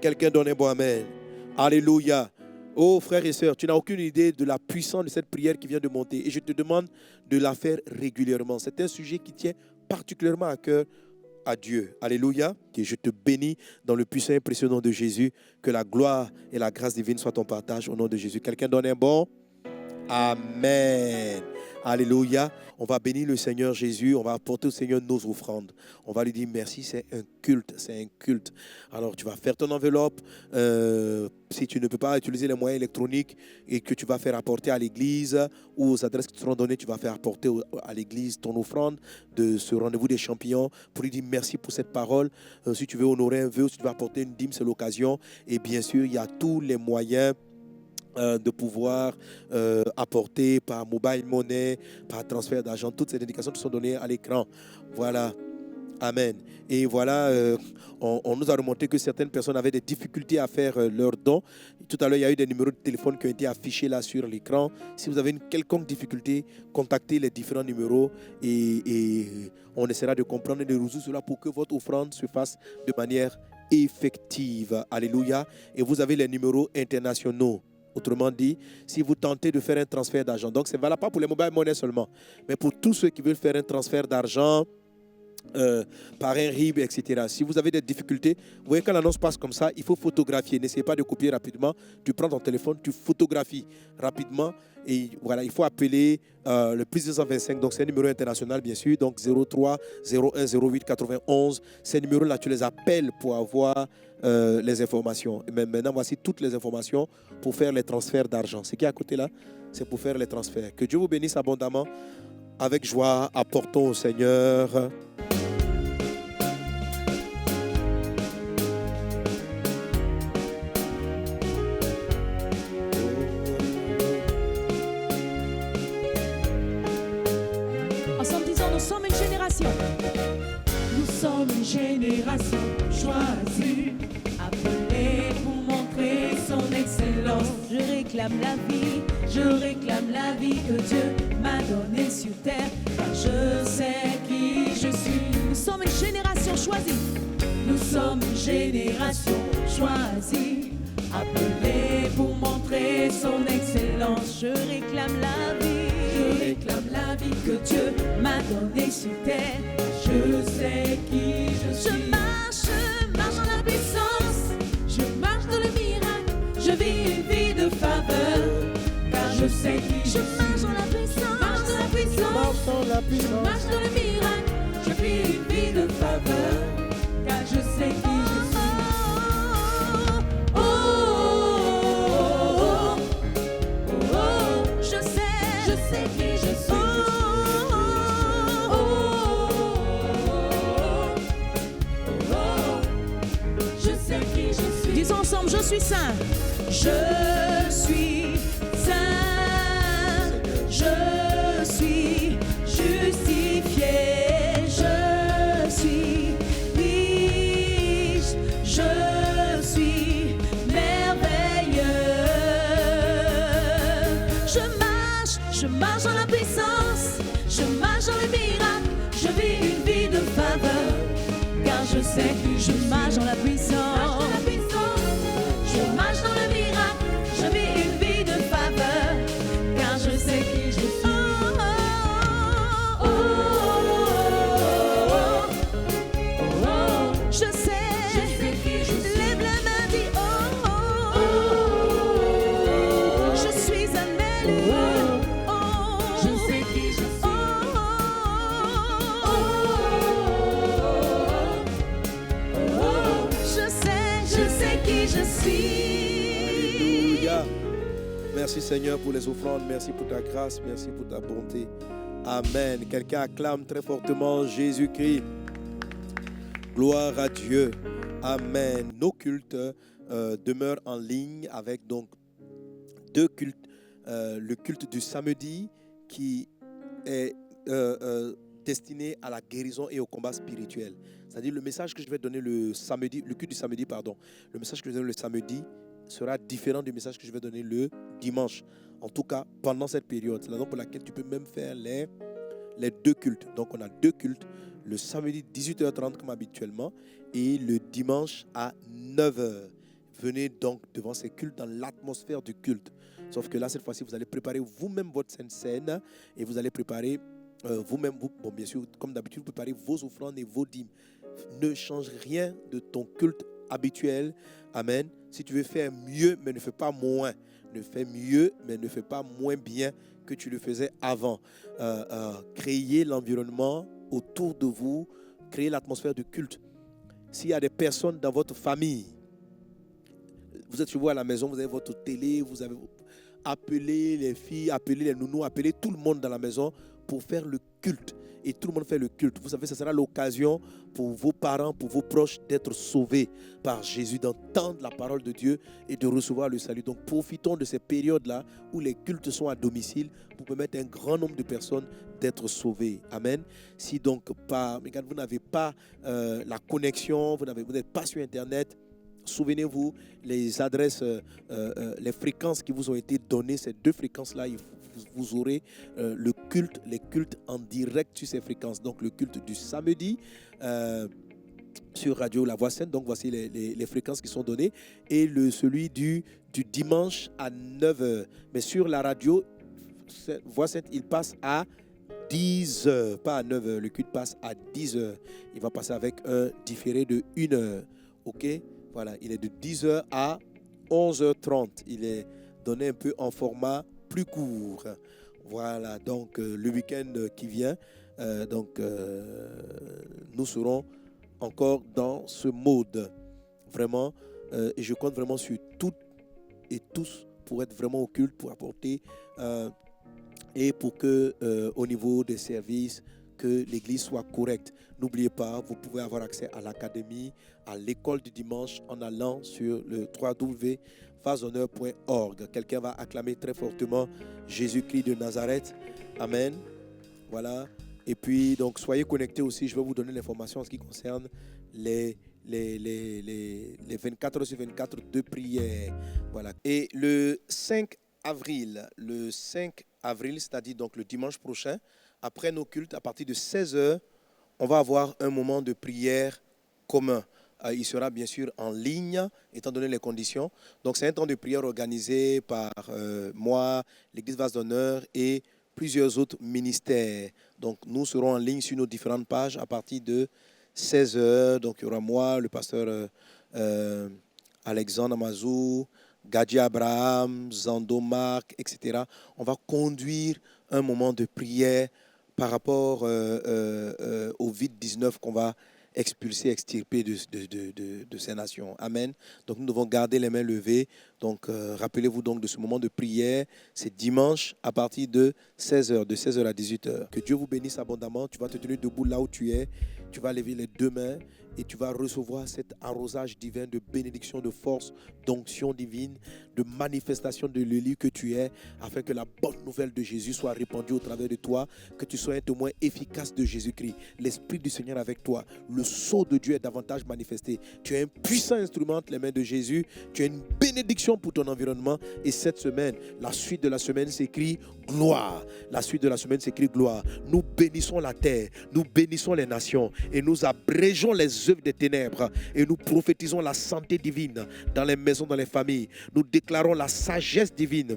S5: Quelqu'un donne un bon amen. Alléluia. Oh frères et sœurs, tu n'as aucune idée de la puissance de cette prière qui vient de monter. Et je te demande de la faire régulièrement. C'est un sujet qui tient particulièrement à cœur à Dieu. Alléluia. Et je te bénis dans le puissant et précieux nom de Jésus. Que la gloire et la grâce divine soient ton partage au nom de Jésus. Quelqu'un donne un bon amen. Alléluia. On va bénir le Seigneur Jésus. On va apporter au Seigneur nos offrandes. On va lui dire merci. C'est un culte. C'est un culte. Alors tu vas faire ton enveloppe. Si tu ne peux pas utiliser les moyens électroniques et que tu vas faire apporter à l'église ou aux adresses qui te seront données, tu vas faire apporter à l'église ton offrande de ce rendez-vous des champions pour lui dire merci pour cette parole. Si tu veux honorer un vœu, si tu veux apporter une dîme, c'est l'occasion. Et bien sûr, il y a tous les moyens de pouvoir apporter par mobile money, par transfert d'argent. Toutes ces indications te sont données à l'écran. Voilà. Amen. Et voilà, on nous a remonté que certaines personnes avaient des difficultés à faire leurs dons. Tout à l'heure, il y a eu des numéros de téléphone qui ont été affichés là sur l'écran. Si vous avez une quelconque difficulté, contactez les différents numéros et on essaiera de comprendre et de résoudre cela pour que votre offrande se fasse de manière effective. Alléluia. Et vous avez les numéros internationaux. Autrement dit, si vous tentez de faire un transfert d'argent, donc c'est valable pas pour les mobile money seulement, mais pour tous ceux qui veulent faire un transfert d'argent par un RIB, etc. Si vous avez des difficultés, vous voyez quand l'annonce passe comme ça, il faut photographier. N'essayez pas de copier rapidement. Tu prends ton téléphone, tu photographies rapidement et voilà, il faut appeler le plus 225. Donc c'est un numéro international bien sûr. Donc 03 01 08 91. Ces numéros-là, tu les appelles pour avoir les informations. Mais maintenant, voici toutes les informations pour faire les transferts d'argent. Ce qui est à côté là, c'est pour faire les transferts. Que Dieu vous bénisse abondamment. Avec joie, apportons au Seigneur.
S3: Ensemble disons, nous sommes une génération.
S6: Nous sommes une génération choisie, appelée pour montrer son excellence.
S3: Je réclame la vie
S6: Que Dieu m'a donnée sur terre, car je sais qui je suis.
S3: Nous sommes une génération choisie.
S6: Nous sommes une génération choisie, appelée pour montrer son excellence.
S3: Je réclame la vie
S6: Que Dieu m'a donnée sur terre, je sais qui je suis.
S3: Je marche dans la puissance.
S6: Je marche dans le miracle, je vis une vie de faveur, car je sais qui je suis.
S3: Je marche dans la puissance.
S6: Je marche dans le miracle,
S3: suis saint. Je suis saint. Je suis justifié. Je suis riche. Je suis merveilleux. Je marche dans la puissance. Je marche dans les miracles. Je vis une vie de faveur. Car je sais que je marche dans la puissance. Je marche dans le miracle. Je vis une vie de faveur. Car je sais qui je suis. Je sais qui je suis. Lève la main, dis oh, oh, oh. Je suis un élu. Je sais qui je suis. Je sais qui je suis.
S5: Alléluia. Merci Seigneur pour les offrandes. Merci pour ta grâce. Merci pour ta bonté. Amen. Quelqu'un acclame très fortement Jésus-Christ. Gloire à Dieu. Amen. Nos cultes demeurent en ligne avec donc 2 cultes. Le culte du samedi qui est destiné à la guérison et au combat spirituel. C'est-à-dire le message que je vais donner le samedi, le culte du samedi, pardon. Le message que je vais donner le samedi sera différent du message que je vais donner le dimanche. En tout cas, pendant cette période. C'est la raison pour laquelle tu peux même faire les 2 cultes. Donc on a 2 cultes. Le samedi 18h30 comme habituellement et le dimanche à 9h. Venez donc devant ces cultes dans l'atmosphère du culte. Sauf que là, cette fois-ci, vous allez préparer vous-même votre scène et vous allez préparer vous-même, bon, bien sûr, comme d'habitude, vous préparez vos offrandes et vos dîmes. Ne change rien de ton culte habituel. Amen. Si tu veux faire mieux, mais ne fais pas moins. Ne fais mieux, mais ne fais pas moins bien que tu le faisais avant. Créez l'environnement autour de vous. Créez l'atmosphère du culte. S'il y a des personnes dans votre famille, vous êtes chez vous à la maison, vous avez votre télé, vous avez appelé les filles, appelé les nounous, appelé tout le monde dans la maison pour faire le culte. Et tout le monde fait le culte. Vous savez, ce sera l'occasion pour vos parents, pour vos proches d'être sauvés par Jésus, d'entendre la parole de Dieu et de recevoir le salut. Donc profitons de ces périodes-là où les cultes sont à domicile pour permettre à un grand nombre de personnes d'être sauvées. Amen. Si donc vous n'avez pas la connexion, vous n'êtes pas sur Internet, souvenez-vous, les adresses, les fréquences qui vous ont été données, ces 2 fréquences-là, vous aurez les cultes en direct sur ces fréquences. Donc le culte du samedi sur Radio La Voix Sainte, donc voici les fréquences qui sont données, et celui du dimanche à 9h. Mais sur la radio Voix Sainte, il passe à 10h, pas à 9h. Le culte passe à 10h. Il va passer avec un différé de 1h. Ok? Voilà, il est de 10h à 11h30. Il est donné un peu en format plus court. Voilà, donc le week-end qui vient, nous serons encore dans ce mode. Vraiment, et je compte vraiment sur toutes et tous pour être vraiment au culte, pour apporter et pour que au niveau des services, que l'église soit correcte. N'oubliez pas, vous pouvez avoir accès à l'académie, à l'école du dimanche en allant sur le www.vashonneur.org. Quelqu'un va acclamer très fortement Jésus-Christ de Nazareth. Amen. Voilà. Et puis, donc, soyez connectés aussi. Je vais vous donner l'information en ce qui concerne les 24 heures sur 24 de prière. Voilà. Et le 5 avril, c'est-à-dire donc le dimanche prochain, après nos cultes, à partir de 16h, on va avoir un moment de prière commun. Il sera bien sûr en ligne, étant donné les conditions. Donc c'est un temps de prière organisé par moi, l'Église Vase d'Honneur et plusieurs autres ministères. Donc nous serons en ligne sur nos différentes pages à partir de 16h. Donc il y aura moi, le pasteur Alexandre Amazou, Gadi Abraham, Zando Marc, etc. On va conduire un moment de prière par rapport au Covid-19 qu'on va expulser, extirper de ces nations. Amen. Donc nous devons garder les mains levées. Donc rappelez-vous donc de ce moment de prière. C'est dimanche à partir de 16h, de 16h à 18h. Que Dieu vous bénisse abondamment. Tu vas te tenir debout là où tu es. Tu vas lever les 2 mains et tu vas recevoir cet arrosage divin de bénédiction, de force, d'onction divine, de manifestation de l'élu que tu es, afin que la bonne nouvelle de Jésus soit répandue au travers de toi, que tu sois un témoin efficace de Jésus-Christ. L'Esprit du Seigneur avec toi, le sceau de Dieu est davantage manifesté. Tu es un puissant instrument entre les mains de Jésus, tu es une bénédiction pour ton environnement. Et cette semaine, la suite de la semaine s'écrit gloire. La suite de la semaine s'écrit gloire. Nous bénissons la terre, nous bénissons les nations et nous abrégeons les œuvres des ténèbres et nous prophétisons la santé divine dans les maisons, dans les familles. Nous déclarons la sagesse divine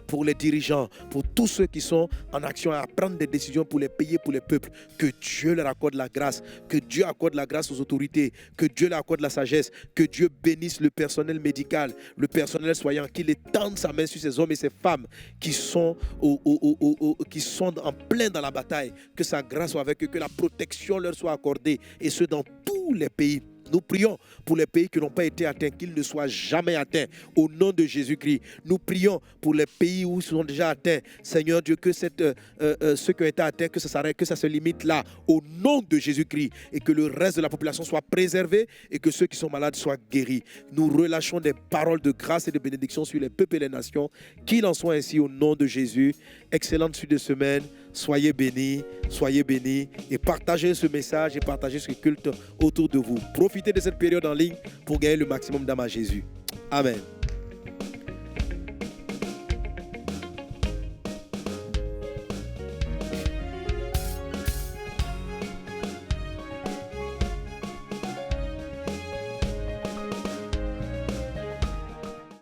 S5: pour les dirigeants, pour tous ceux qui sont en action à prendre des décisions pour les pays, pour les peuples. Que Dieu leur accorde la grâce, que Dieu accorde la grâce aux autorités, que Dieu leur accorde la sagesse, que Dieu bénisse le personnel médical, le personnel soignant, qu'il étende sa main sur ces hommes et ces femmes qui sont en plein dans la bataille, que sa grâce soit avec eux, que la protection leur soit accordée, et ce dans tous les pays. Nous prions pour les pays qui n'ont pas été atteints, qu'ils ne soient jamais atteints au nom de Jésus-Christ. Nous prions pour les pays où ils sont déjà atteints. Seigneur Dieu, que ceux qui ont été atteints, que ça s'arrête, que ça se limite là, au nom de Jésus-Christ, et que le reste de la population soit préservé et que ceux qui sont malades soient guéris. Nous relâchons des paroles de grâce et de bénédiction sur les peuples et les nations. Qu'il en soit ainsi au nom de Jésus. Excellente suite de semaine. Soyez bénis et partagez ce message et partagez ce culte autour de vous. Profitez de cette période en ligne pour gagner le maximum d'âmes à Jésus. Amen.